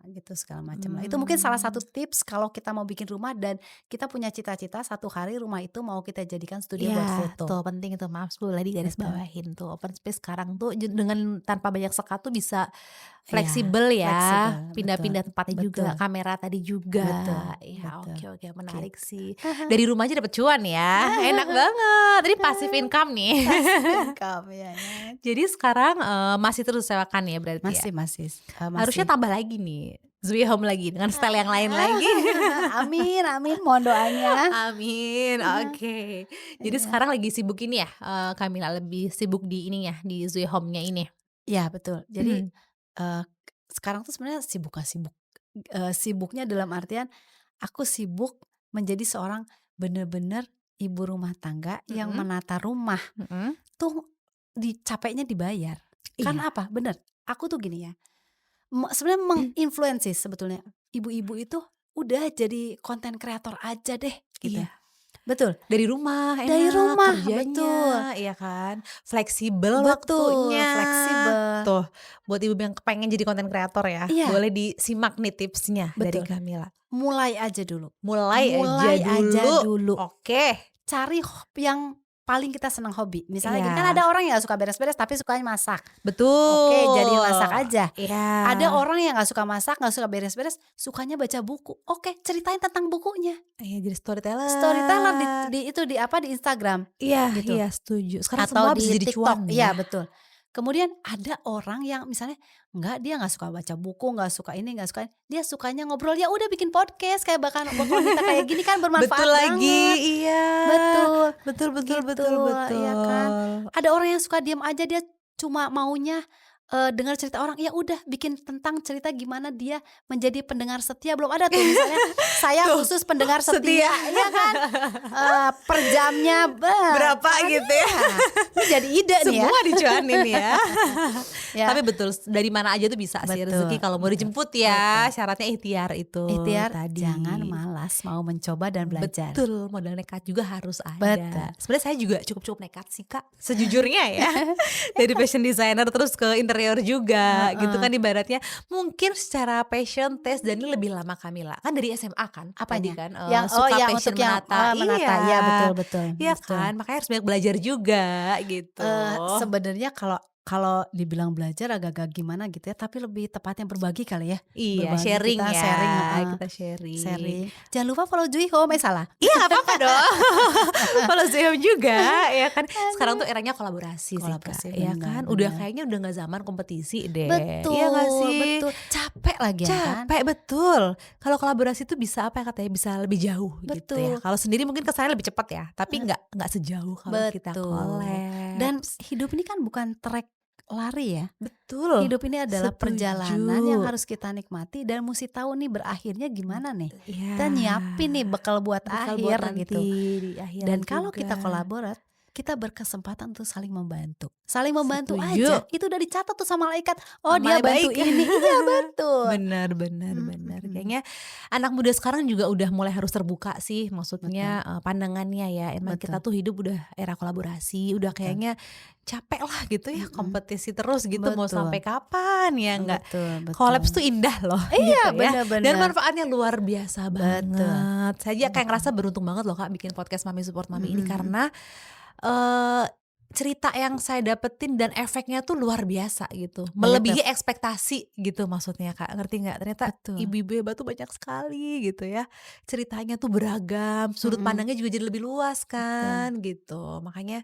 gitu segala macam lah. Itu mungkin salah Mmm. satu tips kalau kita mau bikin rumah dan kita punya cita-cita satu hari rumah itu mau kita jadikan studio buat Iya, foto. tuh penting itu, maaf boleh Betul. digarisbawahin tuh, open space sekarang tuh dengan tanpa banyak sekat tuh bisa Iya, fleksibel ya, fleksibel, betul. pindah-pindah tempatnya juga, Betul, kamera tadi juga. betul, Ya betul, oke oke menarik gitu. sih. Dari rumah aja dapet cuan ya, enak banget, ini passive income nih. Passive income ya kan. Jadi sekarang, masih terus sewakan ya berarti ya? Harusnya Masih. tambah lagi nih, Zui Home lagi dengan style yang lain lagi. Amin amin, mohon doanya. Amin, oke. Jadi Iya. sekarang lagi sibuk ini ya, Kamila lebih sibuk di ini ya, di Zui Home-nya ini? Iya betul. Jadi, Mhm, eee, sekarang tuh sebenarnya sibuk nggak sibuk, sibuknya dalam artian aku sibuk menjadi seorang bener-bener ibu rumah tangga yang mhm, menata rumah mhm. tuh capeknya dibayar. Iya. Karena apa? Bener, aku tuh gini ya, sebenarnya menginfluensi sebetulnya ibu-ibu itu udah jadi konten kreator aja deh gitu. Iya, Betul, dari rumah dari enak rumah, betul. kerjanya, iya kan, fleksibel Betul, waktunya. fleksibel. Tuh, buat ibu yang kepengen jadi konten kreator ya, Iya, boleh disimak nih tipsnya dari betul. Kamila. Mulai aja dulu, Mulai aja mulai aja dulu, dulu. oke. Cari yang paling kita senang hobi. Misalnya gini, kan Iya, ada orang yang gak suka beres-beres tapi sukanya masak. Oke, jadiin masak betul. aja. Iya. Ada orang yang gak suka masak, gak suka beres-beres, sukanya baca buku. Oke, ceritain tentang bukunya. Iya, jadi Storyteller storyteller. di apa, di Instagram Iya gitu. iya setuju. Sekarang Atau semua bisa di jadi cuan TikTok, iya ya. betul. Kemudian ada orang yang misalnya dia nggak suka baca buku, nggak suka ini, nggak suka ini, dia sukanya ngobrol, ya udah bikin podcast kayak bakal kita kayak gini kan bermanfaat Betul lagi, banget. iya. Betul, Betul betul gitu, betul iya kan. betul. Ada orang yang suka diam aja, dia cuma maunya dengar cerita orang, ya udah bikin tentang cerita gimana dia menjadi pendengar setia. Belum ada tuh misalnya saya Tuh, khusus pendengar setia. setia, iya kan. Per jamnya Berapa gitu ya. ini jadi ide nih ya. Semua dicuanin ya. Ya, Tapi betul, dari mana aja tuh bisa sih betul, rezeki kalau mau betul, dijemput ya, betul. syaratnya ikhtiar itu Ikhtiar, tadi. jangan malas mau mencoba dan belajar. Betul, modal nekat juga harus ada. Betul. Sebenarnya saya juga cukup nekat sih Kak, sejujurnya ya. Dari fashion designer terus ke interior juga gitu Heeh. kan ibaratnya. Mungkin secara passion test dan ini lebih lama Kamila. Kan dari SMA kan tadi Apanya? kan Oh suka yang passion untuk yang menata. menata, iya betul betul Iya betul. kan, makanya harus banyak belajar juga gitu. Sebenarnya kalau dibilang belajar agak-agak gimana gitu ya, tapi lebih tepatnya berbagi kali ya. Iya, Berbagi, sharing kita ya, sharing, heeh, kita sharing. sharing. Jangan lupa follow Jui Home, salah? Iya nggak apa-apa dong. Kalau Zoom juga ya kan. Sekarang tuh eranya kolaborasi sih Kolaborasi, Kak, ya benar kan. Udah benar. kayaknya udah nggak zaman kompetisi deh. Betul, Iya nggak sih? betul. Capek lagi ya kan? Capek betul. Kalau kolaborasi tuh bisa apa ya katanya bisa lebih jauh gitu ya. Betul. Kalau sendiri mungkin kesannya lebih cepat ya, tapi nggak sejauh kalau kita Betul. collab. Dan hidup ini kan bukan trek lari ya. betul. Hidup ini adalah Setuju. perjalanan yang harus kita nikmati dan mesti tahu nih berakhirnya gimana nih. Iya. Kita nyiapin nih bekal buat Bekal akhir buat nanti gitu. di akhirat Dan kalau juga. kita kolaborat, kita berkesempatan untuk saling membantu. Saling membantu Setuju. aja, itu udah dicatat tuh sama malaikat. Oh dia Amalnya bantu baik. ini, iya betul. Benar. Kayaknya anak muda sekarang juga udah mulai harus terbuka sih, maksudnya pandangannya ya. Emang Betul. kita tuh hidup udah era kolaborasi, udah kayaknya capek lah gitu ya kompetisi terus gitu. Mau Betul. sampai kapan ya nggak? Betul. Collabs tuh indah loh. Iya, gitu ya. benar-benar. Dan manfaatnya luar biasa Betul. banget. Saya kayak ngerasa beruntung banget loh Kak bikin podcast Mami Support Mami ini karena cerita yang saya dapetin dan efeknya tuh luar biasa gitu, melebihi ekspektasi gitu maksudnya Kak, ngerti nggak? Ternyata Betul. ibu-ibu hebat tuh banyak sekali gitu ya, ceritanya tuh beragam, sudut pandangnya juga jadi lebih luas kan gitu. Makanya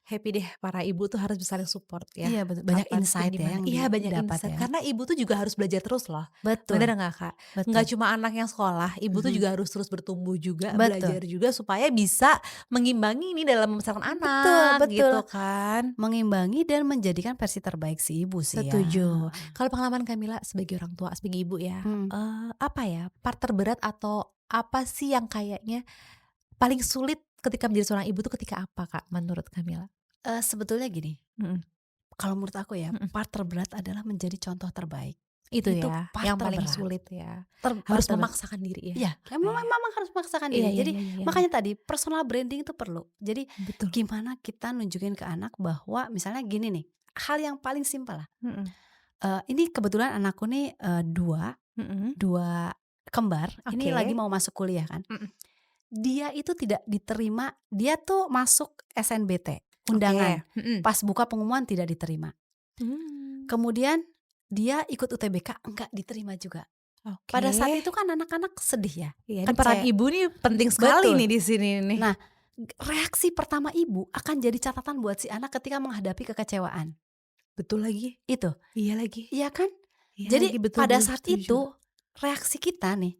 happy deh para ibu tuh harus bisa saling support ya. Iya betul, banyak Kapanpun insight ya dimana. yang Iya banyak didapat insight ya. karena ibu tuh juga harus belajar terus loh. Betul. Bener nggak Kak? Betul. Nggak cuma anak yang sekolah, ibu tuh juga harus terus bertumbuh juga, Betul. belajar juga supaya bisa mengimbangi ini dalam membesarkan anak Betul. gitu kan. Mengimbangi dan menjadikan versi terbaik si ibu sih ya. Setuju. Kalau pengalaman Kamila sebagai orang tua, sebagai ibu ya, apa ya part terberat atau apa sih yang kayaknya paling sulit ketika menjadi seorang ibu tuh ketika apa Kak menurut Kamila? Sebetulnya gini, kalau menurut aku ya part terberat adalah menjadi contoh terbaik. Itu Itu ya part yang paling terberat. sulit ya. Harus Harus memaksakan diri ya. Iya, memang harus memaksakan diri. Iya, Jadi iya. makanya tadi personal branding itu perlu. Jadi Betul. gimana kita nunjukin ke anak bahwa misalnya gini nih, hal yang paling simpel lah. Ini kebetulan anakku nih dua kembar. Ini lagi mau masuk kuliah kan. Dia itu tidak diterima. Dia tuh masuk SNBT undangan. Pas buka pengumuman tidak diterima. Kemudian dia ikut UTBK enggak diterima juga. Pada saat itu kan anak-anak sedih ya. Iya, Kan peran kayak- ibu nih penting sekali Betul. nih di sini nih. Nah, reaksi pertama ibu akan jadi catatan buat si anak ketika menghadapi kekecewaan. Betul lagi. Itu, Iya lagi. iya kan? Iya Jadi lagi, betul, pada betul, saat setuju. itu reaksi kita nih,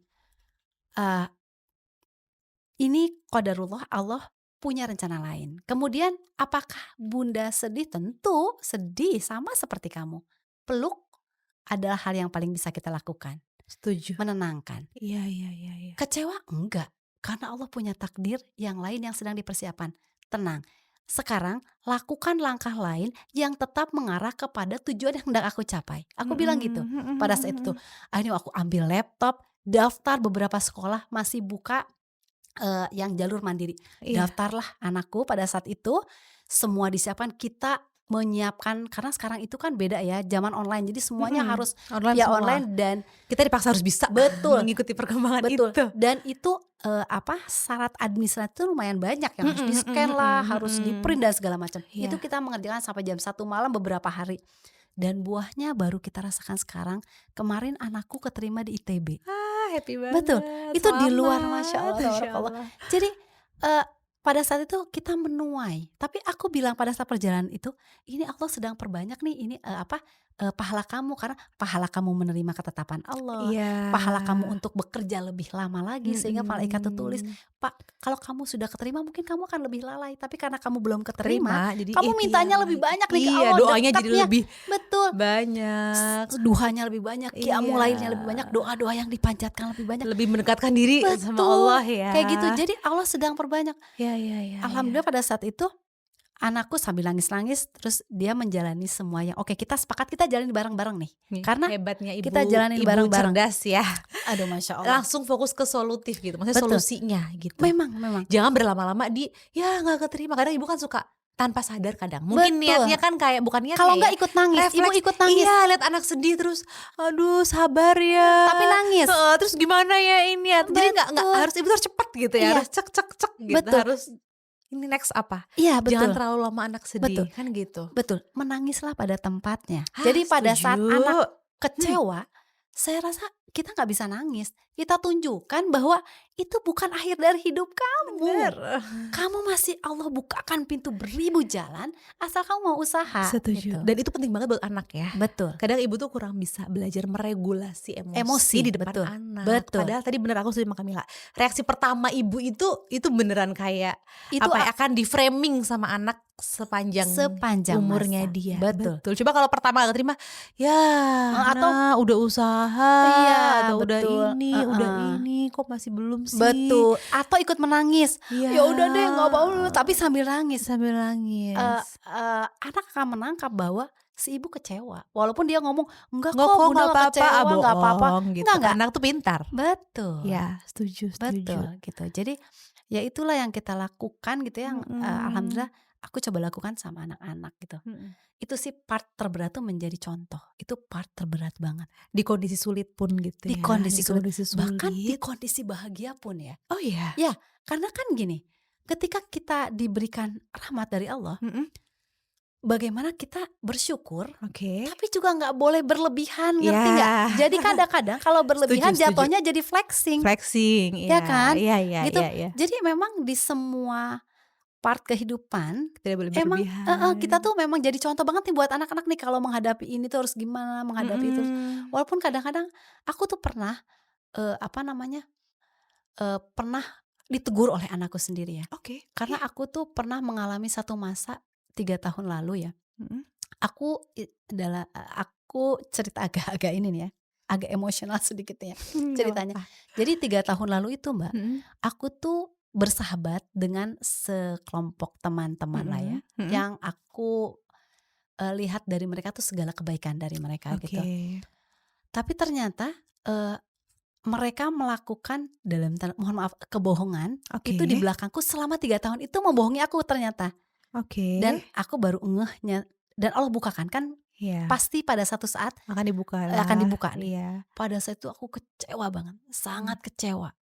ini qadarullah, Allah punya rencana lain. Kemudian apakah bunda sedih? Tentu sedih sama seperti kamu. Peluk adalah hal yang paling bisa kita lakukan. Setuju. Menenangkan. Iya. Kecewa? Enggak. Karena Allah punya takdir yang lain yang sedang dipersiapkan. Tenang. Sekarang lakukan langkah lain yang tetap mengarah kepada tujuan yang hendak aku capai. Aku bilang gitu pada saat itu. Akhirnya aku ambil laptop, daftar beberapa sekolah masih buka yang jalur mandiri. Iya. Daftarlah anakku pada saat itu. Semua disiapkan, kita menyiapkan karena sekarang itu kan beda ya, zaman online. Jadi semuanya harus Online via semua. online dan Kita dipaksa harus bisa Betul. mengikuti perkembangan betul. itu. Dan itu syarat administratif itu lumayan banyak yang harus di-scan lah, harus di-print dan segala macam. Iya. Itu kita mengerjakan sampai jam 1 malam beberapa hari. Dan buahnya baru kita rasakan sekarang. Kemarin anakku keterima di ITB. Happy banget. Betul. Itu di luar, Selamat. Masya Allah, tabarakallah. Jadi pada saat itu kita menuai. Tapi aku bilang pada saat perjalanan itu, ini Allah sedang perbanyak nih, ini pahala kamu, karena pahala kamu menerima ketetapan Allah, Iya. pahala kamu untuk bekerja lebih lama lagi, sehingga malaikat itu tulis, Pak, kalau kamu sudah keterima mungkin kamu akan lebih lalai, tapi karena kamu belum keterima, Jadi kamu mintanya lebih banyak nih ke Iya, Allah, doanya jadi dekatnya. lebih Betul. banyak, Duhanya lebih banyak, qiyamul Iya. lailnya lebih banyak, doa-doa yang dipanjatkan lebih banyak. lebih mendekatkan diri sama Betul. Allah ya. Kayak gitu. Jadi Allah sedang perbanyak. Iya. Alhamdulillah pada saat itu anakku sambil nangis-nangis, terus dia menjalani semua yang oke, kita sepakat kita jalani bareng-bareng nih. Karena hebatnya ibu, kita jalanin ibu bareng-bareng. cerdas ya. Aduh, Masya Allah. Langsung fokus ke solutif gitu, maksudnya Betul. solusinya gitu. Memang. Jangan berlama-lama di ya nggak keterima. Kadang ibu kan suka tanpa sadar kadang. Mungkin Betul. niatnya kan kayak bukan niat Kalau kayak nggak ikut nangis, ibu refleks. ikut nangis. Iya, lihat anak sedih terus, aduh sabar ya. Tapi nangis. Terus gimana ya ini ya? Jadi nggak Betul. harus ibu harus cepat gitu ya, Iya. harus cek gitu, Betul. harus ini next apa? Iya, Jangan betul. terlalu lama anak sedih, Betul. kan gitu. Betul. Menangislah pada tempatnya. Jadi pada saat Setuju. anak kecewa, saya rasa kita nggak bisa nangis. Kita tunjukkan bahwa itu bukan akhir dari hidup kamu. Bener. Kamu masih Allah bukakan pintu beribu jalan asal kamu mau usaha. Setuju. Gitu. Dan itu penting banget buat anak ya. Betul. Kadang ibu tuh kurang bisa belajar meregulasi emosi di depan betul. anak. Betul. Padahal tadi bener aku setuju sama Kamila. Reaksi pertama ibu itu beneran kayak Itu akan di framing sama anak sepanjang umurnya masa. dia. Betul. Coba kalau pertama gak terima, ya atau udah usaha, Iya, atau betul. udah ini, kok masih belum konsumsi. Betul, atau ikut menangis. Iya. Ya udah deh nggak apa-apa, tapi sambil nangis. Sambil nangis. Anak akan menangkap bahwa si ibu kecewa. Walaupun dia ngomong, "Enggak Nggak kok kok, bunda nggak nggak apa-apa, kecewa, nggak apa-apa." bohong gitu. Enggak, enggak. Anak tuh pintar. Betul, Ya, setuju. betul gitu. Jadi ya itulah yang kita lakukan gitu ya, yang alhamdulillah aku coba lakukan sama anak-anak gitu. Mm-mm. Itu sih part terberat tuh menjadi contoh. Itu part terberat banget. Di kondisi sulit pun gitu Di ya. kondisi sulit. kondisi Bahkan di sulit. kondisi bahagia pun ya. Oh iya. Ya, karena kan gini, ketika kita diberikan rahmat dari Allah, Mm-mm. bagaimana kita bersyukur, Oke. tapi juga nggak boleh berlebihan, ngerti Ya. nggak? Jadi kadang-kadang kalau berlebihan Setuju. jatuhnya jadi flexing, Flexing. ya kan? Iya, iya, Gitu. iya, iya. Jadi memang di semua part kehidupan, Tidak boleh emang berlebihan. kita tuh memang jadi contoh banget nih buat anak-anak nih kalau menghadapi ini tuh harus gimana, menghadapi itu. Mm-mm. Walaupun kadang-kadang aku tuh pernah pernah ditegur oleh anakku sendiri ya. Oke. Karena aku tuh pernah mengalami satu masa 3 tahun lalu ya. Mm-mm. Aku cerita agak-agak ini nih ya, agak emosional sedikit ya Nggak ceritanya. apa-apa. Jadi 3 tahun lalu itu Mbak, Mm-mm. aku tuh bersahabat dengan sekelompok teman-teman lah ya, Mm-mm. yang aku lihat dari mereka tuh segala kebaikan dari mereka gitu. Oke. Tapi ternyata mereka melakukan mohon maaf kebohongan Oke. itu di belakangku selama 3 tahun itu membohongi aku ternyata. Oke. Dan aku baru ngehnya, dan Allah bukakan kan Iya. pasti pada satu saat akan dibuka akan lah. dibuka nih. Iya. Pada saat itu aku kecewa banget, sangat kecewa.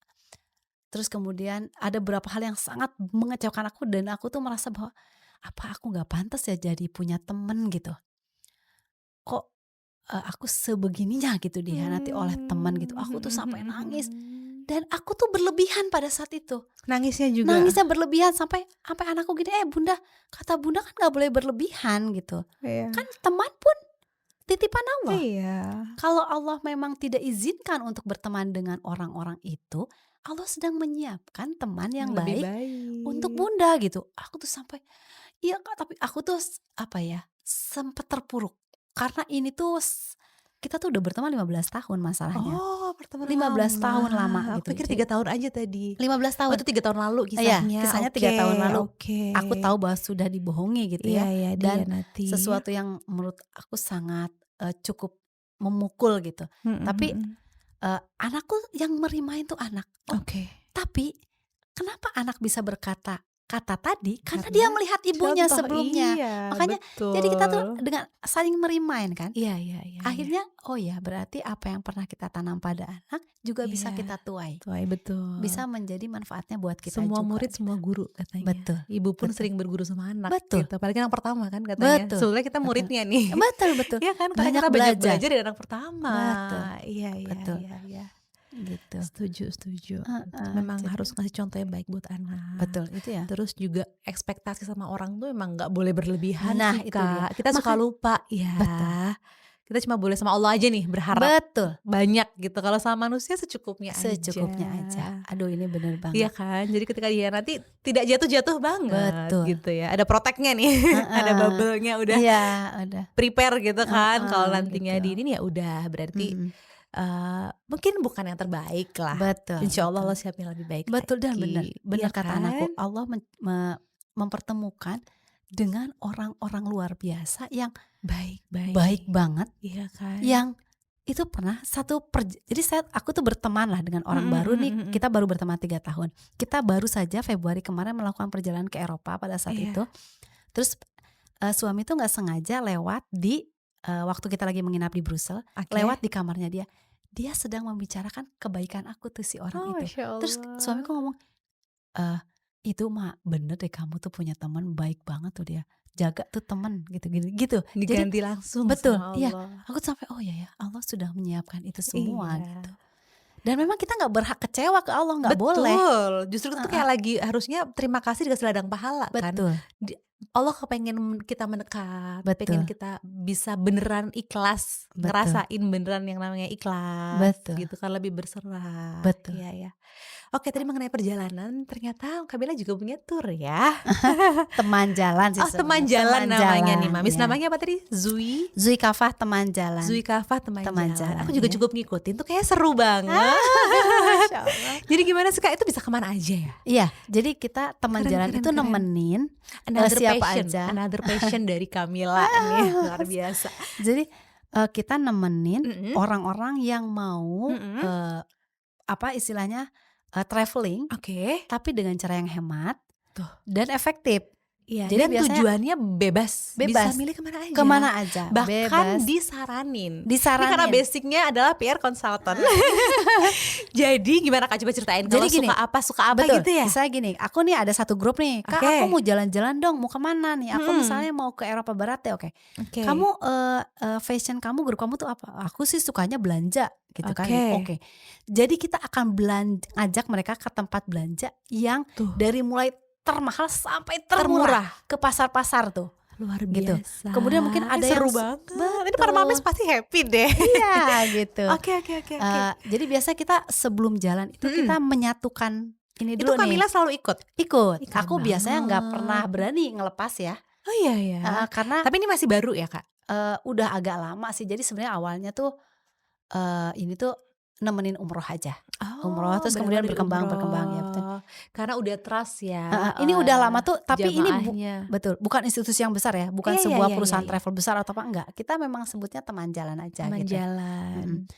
Terus kemudian ada beberapa hal yang sangat mengecewakan aku dan aku tuh merasa bahwa apa aku nggak pantas ya jadi punya temen gitu. Kok aku sebegininya gitu dihianati oleh teman gitu. Aku tuh sampai nangis dan aku tuh berlebihan pada saat itu. Nangisnya juga. Nangisnya berlebihan sampai anakku gini, bunda, kata bunda kan nggak boleh berlebihan gitu. Iya. Kan teman pun titipan Allah. Iya. Kalau Allah memang tidak izinkan untuk berteman dengan orang-orang itu, Allah sedang menyiapkan teman yang Lebih baik untuk bunda gitu. Aku tuh sampai, iya kak, tapi aku tuh sempet terpuruk. Karena ini tuh kita tuh udah berteman 15 tahun masalahnya. Oh, pertemuan 15 tahun lama Aku gitu. pikir 3 tahun aja tadi. 15 Oh, tahun. itu 3 tahun lalu Iya, kisahnya. kisahnya 3 tahun lalu. Oke. Aku tahu bahwa sudah dibohongi gitu ya. Iya, Dan dihianati. sesuatu yang menurut aku sangat cukup memukul gitu. Tapi anakku yang merimain tuh anak. Oke. Tapi kenapa anak bisa berkata kata tadi? Karena Karena dia melihat ibunya contoh, sebelumnya. iya, Makanya betul. jadi kita tuh dengan saling merimain kan. Iya, iya, iya. Akhirnya oh ya berarti apa yang pernah kita tanam pada anak juga bisa Iya. kita tuai. Tuai, betul. Bisa menjadi manfaatnya buat kita semua juga. murid semua guru katanya. Betul. Ibu pun Betul. sering berguru sama anak. Betul. Gitu. Apalagi anak pertama kan katanya. Betul. Sebenarnya kita muridnya nih. Betul. Iya kan, Banyak kita banyak belajar. belajar dari anak pertama. Betul. Iya, Betul. iya. Gitu. Setuju. Ah, Memang jadi- harus ngasih contoh yang baik buat anak. Betul itu ya. Terus juga ekspektasi sama orang tuh emang nggak boleh berlebihan Nah, sih, itu dia. Kak. Kita suka lupa ya. Betul. Kita cuma boleh sama Allah aja nih berharap Betul. banyak gitu. Kalau sama manusia secukupnya Aja. Aduh ini bener banget. Iya kan. Jadi ketika dia nanti tidak jatuh-jatuh banget Betul. gitu ya. Ada proteknya nih. Ada bubble-nya udah Iya udah. prepare gitu kan. Kalau nantinya gitu. di ini ya udah berarti Mm-mm. mungkin bukan yang terbaik lah. Betul. Insya Allah betul. Allah siapin lebih baik Betul dan lagi. benar Iya kata kan? anakku. Allah mempertemukan dengan orang-orang luar biasa yang Baik. baik banget, Iya kan. yang itu pernah jadi aku tuh berteman lah dengan orang baru nih. Kita baru berteman 3 tahun. Kita baru saja Februari kemarin melakukan perjalanan ke Eropa pada saat Iya. itu. Terus suami tuh nggak sengaja lewat di waktu kita lagi menginap di Brussels, Oke. lewat di kamarnya dia. Dia sedang membicarakan kebaikan aku tuh si orang itu. Masya Allah. Terus suamiku ngomong, itu mah bener deh kamu tuh punya teman baik banget tuh dia. Jaga tuh teman gitu. Jadi diganti langsung betul, sama iya. Allah. aku tuh sampai oh ya Allah sudah menyiapkan itu semua Iya. gitu. Dan memang kita nggak berhak kecewa ke Allah, nggak Betul. boleh. Justru itu kayak lagi harusnya terima kasih dikasih ladang pahala kan. Betul. Allah kepengen kita mendekat, pengen Betul, kita bisa beneran ikhlas, betul, ngerasain beneran yang namanya ikhlas betul, gitu kan, lebih berserah. betul. Iya ya. Oke, tadi mengenai perjalanan ternyata Kamila juga punya tour ya. Teman jalan sih Oh, teman sebenarnya, jalan teman namanya nih, jalan Mamis. ya. Namanya apa tadi? Zui? Zui Kafah teman jalan, Zui Kafah teman teman jalan. Aku jalan juga ya. cukup ngikutin tuh kayaknya seru banget. Masya Allah. Jadi gimana sih Kak, itu bisa kemana aja ya? Iya, jadi kita teman Keren jalan keren itu keren. nemenin Another siapa passion, aja. another passion dari Kamila nih, luar biasa. Jadi kita nemenin Mhm, orang-orang yang mau mhm, apa istilahnya traveling, oke. tapi dengan cara yang hemat Tuh, dan efektif. iya, Jadi dan biasanya tujuannya bebas, bisa bebas milih kemana aja. kemana aja, Bahkan bebas disaranin. Ini karena disaranin. basicnya adalah PR consultant. Jadi gimana Kak, coba ceritain Jadi kalau gini, suka apa betul. gitu ya? Misalnya gini, aku nih ada satu grup nih, Kak, aku Oke, mau jalan-jalan dong, mau kemana nih? Aku mhm, misalnya mau ke Eropa Barat ya, oke. oke, Kamu fashion kamu, grup kamu tuh apa? Aku sih sukanya belanja gitu kan. oke. Oke. Jadi kita akan ngajak mereka ke tempat belanja yang Tuh, dari mulai termahal sampai termurah termurah. ke pasar-pasar tuh, Luar gitu. biasa. Kemudian mungkin ada yang Seru banget. Ini para betul. mames pasti happy deh. Iya gitu. Oke oke oke oke. Jadi biasa kita sebelum jalan itu Mhm. kita menyatukan ini Itu dulu nih, Kamila selalu ikut? ikut. Ih, keren Aku biasanya nggak pernah banget. berani ngelepas ya, Oh iya ya. karena Tapi ini masih baru ya, Kak? udah agak lama sih. Jadi sebenarnya awalnya tuh ini tuh nemenin umroh aja, umroh Oh, terus berawal kemudian dari berkembang ya betul. umroh. Karena udah trust ya, Ini udah lama tuh, tapi ini jamaahnya. betul, bukan institusi yang besar ya, bukan Iya iya sebuah iya iya perusahaan iya. travel besar atau apa, enggak. Kita memang sebutnya teman jalan aja Teman gitu. jalan. Mhm.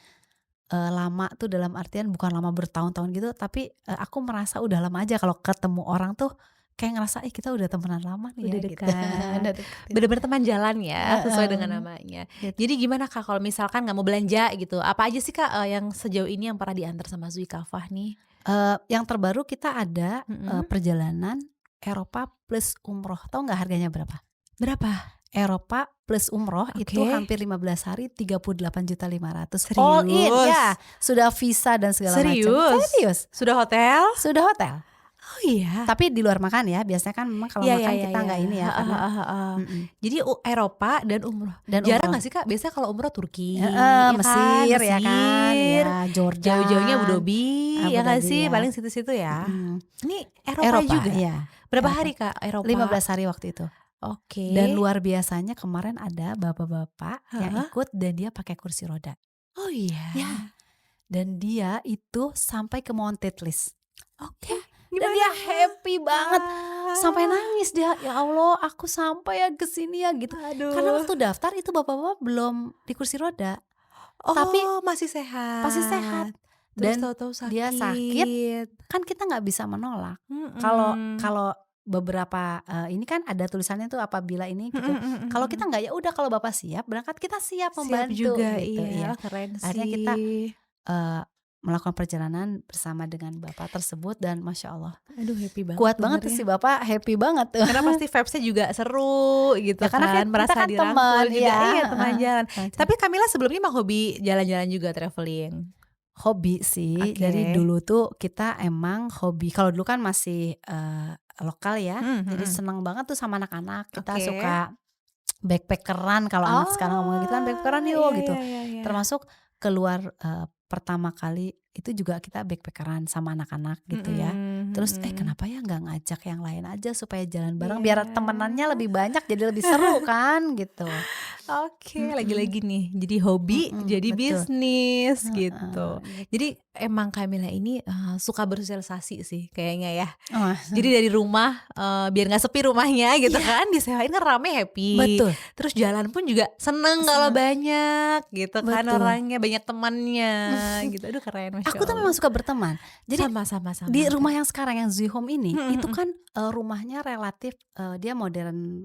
Lama tuh dalam artian bukan lama bertahun-tahun gitu, tapi aku merasa udah lama aja kalau ketemu orang tuh kayak ngerasa, kita udah temenan lama nih Udah ya," gitu. dekat. Udah deket gitu. Bener-bener teman jalan ya, sesuai Heeh, dengan namanya. gitu. Jadi gimana Kak kalau misalkan nggak mau belanja gitu, apa aja sih Kak, yang sejauh ini yang pernah diantar sama Zui Kafah nih? Yang terbaru kita ada Mhm. perjalanan Eropa plus umroh, tahu nggak harganya berapa? Berapa? Eropa plus umroh itu Oke. hampir 15 hari 38.500.000 all in Serius? ya, sudah visa dan segala macam. Serius? Serius, Sudah hotel? sudah hotel. Oh iya? Tapi di luar makan ya, biasanya kan memang kalau Iya iya makan iya kita iya. nggak ini ya Heeh karena heeh heeh. mhm, Jadi Eropa dan umroh. dan Jarang umroh. gak sih Kak? Biasanya kalau umroh Turki, Heeh, ya kan? Mesir ya kan, Mesir. ya Jauh-jauhnya Abu Jordan, Dhabi, Abu ya gak Dhabi sih? ya, Paling situ-situ ya. mhm, Ini Eropa Eropa juga? ya, Berapa Eropa. hari Kak Eropa? 15 hari waktu itu. Dan Oke. luar biasanya kemarin ada bapak-bapak yang Heeh. ikut dan dia pakai kursi roda. Oh iya? Ya, dan dia itu sampai ke Mount Titlis. Oke. Ya, dan Gimana? dia happy banget sampai nangis dia, "Ya Allah, aku sampai ya ke sini ya," gitu. Karena Aduh. waktu daftar itu bapak-bapak belum di kursi roda, tapi Oh, masih pasti sehat sehat. Terus dan tahu-tahu dia sakit, sakit. kan kita nggak bisa menolak. Kalau Mhm. kalau beberapa, ini kan ada tulisannya tuh apabila ini Mhm gitu. mhm Kalau kita mhm. nggak, ya udah kalau Bapak siap berangkat, kita siap Siap membantu juga, gitu, iya. iya. Oh, keren Akhirnya kita, sih. melakukan perjalanan bersama dengan Bapak tersebut dan Masya Allah Aduh, happy banget kuat banget tuh dengernya. si Bapak, happy banget tuh. Karena pasti vibes-nya juga seru gitu Ya karena kan, kita merasa kan dirangkul teman, juga. iya, Iya, teman heeh, jalan. macam. Tapi Kamila sebelumnya emang hobi jalan-jalan juga, traveling? Hobi sih, dari Oke. dulu tuh kita emang hobi, kalau dulu kan masih, lokal ya, Mhm jadi mhm. seneng banget tuh sama anak-anak, kita Oke. suka backpackeran, kalau anak sekarang ngomongnya gitu kan, backpackeran Oh, yuk iya gitu. iya iya iya. Termasuk keluar, pertama kali itu juga kita backpackeran sama anak-anak gitu ya. Mhm Terus, mhm. kenapa ya nggak ngajak yang lain aja supaya jalan bareng biar Iya. temenannya lebih banyak jadi lebih seru kan gitu. Oke, Mhm, lagi-lagi nih, jadi hobi, jadi betul, bisnis heeh, gitu. gitu. Jadi emang Kamila ini, suka bersosialisasi sih kayaknya ya. Oh, Jadi dari rumah, biar nggak sepi rumahnya gitu iya, kan, disewain kan rame happy. betul, Terus jalan pun juga seneng kalau seneng, banyak gitu kan betul. orangnya, banyak temannya gitu. Aduh keren, Masya Aku tuh memang Allah. suka berteman. Jadi Sama sama di sama, rumah Kak. yang sekarang yang Zui Home ini, Mhm itu mhm. kan, rumahnya relatif, dia modern,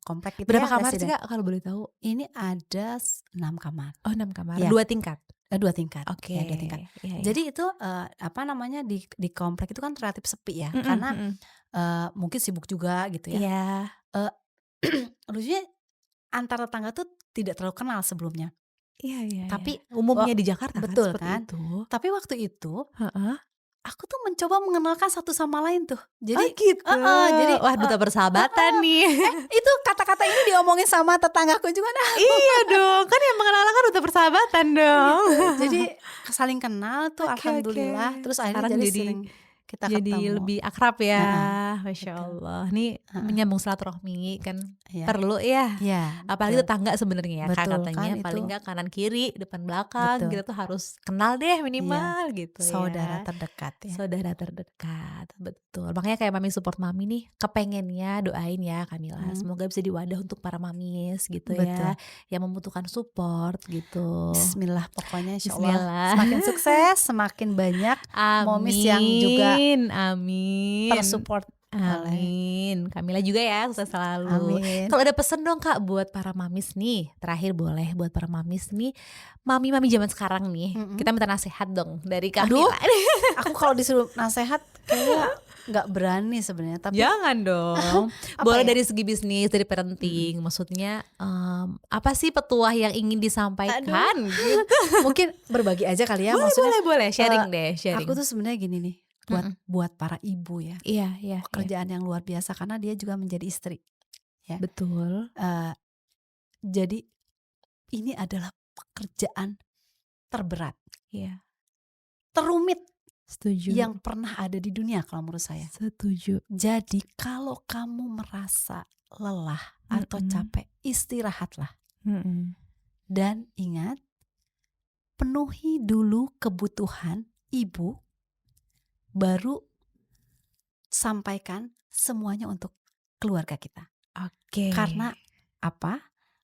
komplek gitu Berapa ya, kamar sih, residen. Kak, kalau boleh tahu? Ini ada 6 kamar. Oh 6 kamar, Ya, 2 tingkat? 2 tingkat, Oke, ya 2 tingkat. iya iya. Jadi itu, apa namanya, di komplek itu kan relatif sepi ya, Mhm karena, mhm. mungkin sibuk juga gitu ya. Iya. Eee, lucunya antar tetangga tuh tidak terlalu kenal sebelumnya, Iya iya iya. tapi Umumnya di Jakarta kan betul seperti kan? itu. Tapi waktu itu Heeh. aku tuh mencoba mengenalkan satu sama lain tuh. Oh Jadi gitu. jadi Wah, duta persahabatan nih. itu kata-kata ini diomongin sama tetanggaku juga nah. Iya dong, kan yang mengenalkan duta persahabatan dong. Jadi saling kenal tuh Oke, oke. alhamdulillah. Terus akhirnya Sekarang jadi jadi sering kita jadi ketemu. lebih akrab ya. Heeh, Masya betul. Allah. Nih Heeh, menyambung silaturahmi kan iya. perlu ya. Iya, Apalagi betul. tetangga sebenarnya ya Kak, Betul kan katanya itu, paling nggak kanan kiri, depan belakang betul. kita tuh harus kenal deh Iya, minimal gitu saudara ya. terdekat ya. Saudara terdekat, betul. Makanya kayak mami support mami nih, kepengennya doain ya Kamila, Mhm, semoga bisa jadi wadah untuk para mamis gitu betul. ya, yang membutuhkan support gitu. Bismillah pokoknya insyaallah Bismillah. semakin sukses, semakin banyak momis yang juga Amin, amin. tersupport oleh Amin. Kamila juga ya, sukses selalu. amin. Kalau ada pesan dong Kak buat para mamis nih, terakhir boleh buat para mamis nih, mami-mami zaman sekarang nih, Mhm. kita minta nasihat dong dari Aduh, Kamila. aku kalau disuruh nasehat kayaknya nggak berani sebenarnya, tapi Jangan dong. apa Boleh ya? dari segi bisnis, dari parenting, maksudnya apa sih petuah yang ingin disampaikan gitu? Mungkin berbagi aja kali ya, Boleh, maksudnya boleh, sharing deh, aku sharing. tuh sebenarnya gini nih, buat Mhm. buat para ibu ya, Iya, iya, iya. pekerjaan yang luar biasa karena dia juga menjadi istri ya. Betul. Jadi ini adalah pekerjaan terberat, Iya, terumit setuju. yang pernah ada di dunia kalau menurut saya. Setuju. Jadi kalau kamu merasa lelah atau Mm-mm. capek, istirahatlah. Mm-mm. Dan ingat, penuhi dulu kebutuhan ibu, baru sampaikan semuanya untuk keluarga kita. Oke. Karena apa?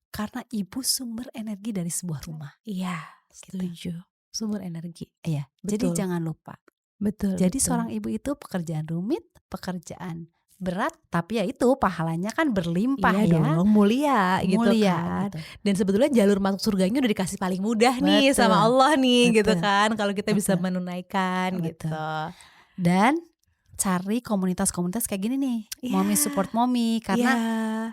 Karena ibu sumber energi dari sebuah rumah. Iya, Gitu. setuju. Sumber energi. Iya, jadi Betul. jangan lupa. Betul. Jadi betul. seorang ibu itu pekerjaan rumit, pekerjaan berat, tapi ya itu pahalanya kan berlimpah Iya ya. dong, mulia gitu Mulia kan. gitu. Dan sebetulnya jalur masuk surganya udah dikasih paling mudah nih Betul, sama Allah nih gitu betul, kan. Kalau kita bisa betul, menunaikan betul. gitu. Dan cari komunitas-komunitas kayak gini nih, mommy Iya. support mommy, karena Iya.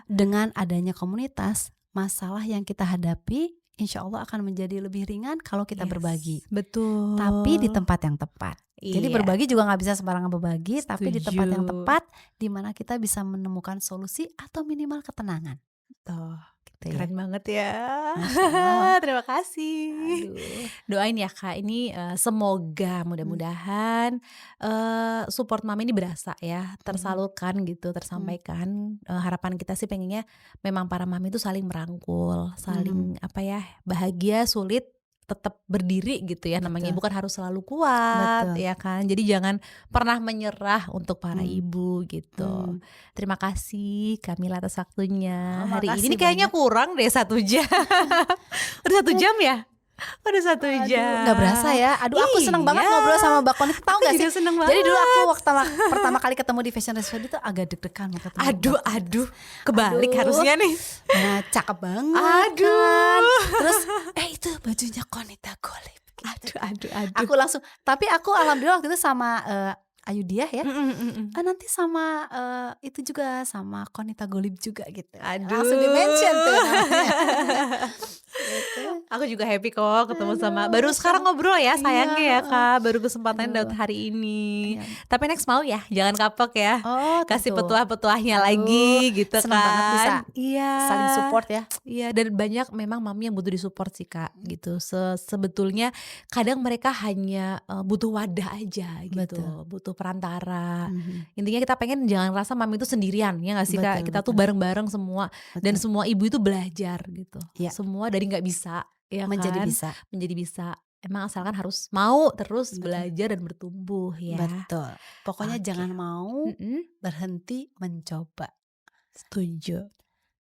dengan adanya komunitas, masalah yang kita hadapi insya Allah akan menjadi lebih ringan kalau kita Yes, berbagi. betul. Tapi di tempat yang tepat. Jadi Iya. berbagi juga nggak bisa sembarangan berbagi, tapi di tempat yang Setuju. tepat, di mana kita bisa menemukan solusi atau minimal ketenangan. Tuh, Gitu ya. keren banget ya. Masya Allah. Terima kasih. Aduh. Doain ya Kak, ini semoga mudah-mudahan support mami ini berasa ya, tersalurkan gitu, tersampaikan. Harapan kita sih pengennya memang para mami itu saling merangkul, saling apa ya, bahagia, sulit tetap berdiri gitu ya, namanya ibu Betul. kan harus selalu kuat Betul. ya kan. Jadi jangan pernah menyerah untuk para Hmm. ibu gitu. Hmm. Terima kasih Kamila atas waktunya hari makasih ini. Ini kayaknya banyak. kurang deh 1 jam. Udah 1 jam ya? Udah 1 Aduh, jam. nggak berasa ya. Aduh, aku seneng banget ngobrol sama Mbak Konit. Tahu Aku nggak sih? juga seneng Jadi dulu aku banget. pertama kali ketemu di Fashion Resort itu agak deg-degan mau ketemu. Aduh, Mbak Konit. aduh, kebalik Aduh. harusnya nih. Nah, cakep banget. Aduh. Kan. Terus itu bajunya Konita Golib. Aduh. Aku langsung, tapi aku alhamdulillah waktu itu sama Ayudiah ya. Nanti sama itu juga sama Konita Golib juga gitu. Aduh. Langsung di-mention tuh namanya. Gitu. Aku juga happy kok ketemu sama. Baru sekarang ngobrol ya sayangnya ya Iya. Kak. Baru kesempatan Aduh. dapat hari ini. Iya. Tapi next mau ya, jangan kapok ya. Oh, Kasih tentu. petuah-petuahnya Aduh, lagi gitu seneng banget kan. bisa Iya. saling support ya. Iya, dan banyak memang mami yang butuh disupport sih Kak gitu. Sebetulnya kadang mereka hanya butuh wadah aja gitu, Betul. butuh perantara. Mhm. Intinya kita pengen jangan rasa mami itu sendirian ya nggak sih Kak? Betul, Kita tuh betul. bareng-bareng semua dan Betul. semua ibu itu belajar gitu. Iya. Semua dari nggak bisa ya Menjadi kan? bisa. Menjadi bisa. Emang asalkan harus mau terus Betul. belajar dan bertumbuh ya. Betul. Pokoknya Oke. jangan mau berhenti mencoba. Setuju.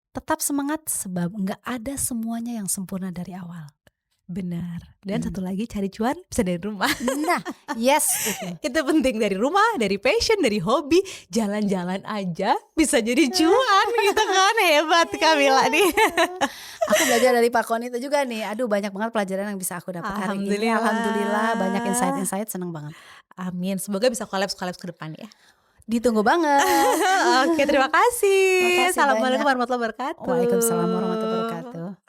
Tetap semangat sebab nggak ada semuanya yang sempurna dari awal. Benar. Dan satu lagi cari cuan bisa dari rumah. Nah, yes itu. Itu penting, dari rumah, dari passion, dari hobi, jalan-jalan aja bisa jadi cuan gitu kan. Hebat Kamila nih. Aku belajar dari Pak Kon itu juga nih. Aduh, banyak banget pelajaran yang bisa aku dapat hari ini. Alhamdulillah banyak insight-insight, seneng banget. Amin. Semoga bisa collabs ke depan ya. Ditunggu banget. Oke, terima kasih. Makasih Assalamualaikum banyak. warahmatullahi wabarakatuh. Waalaikumsalam warahmatullahi wabarakatuh.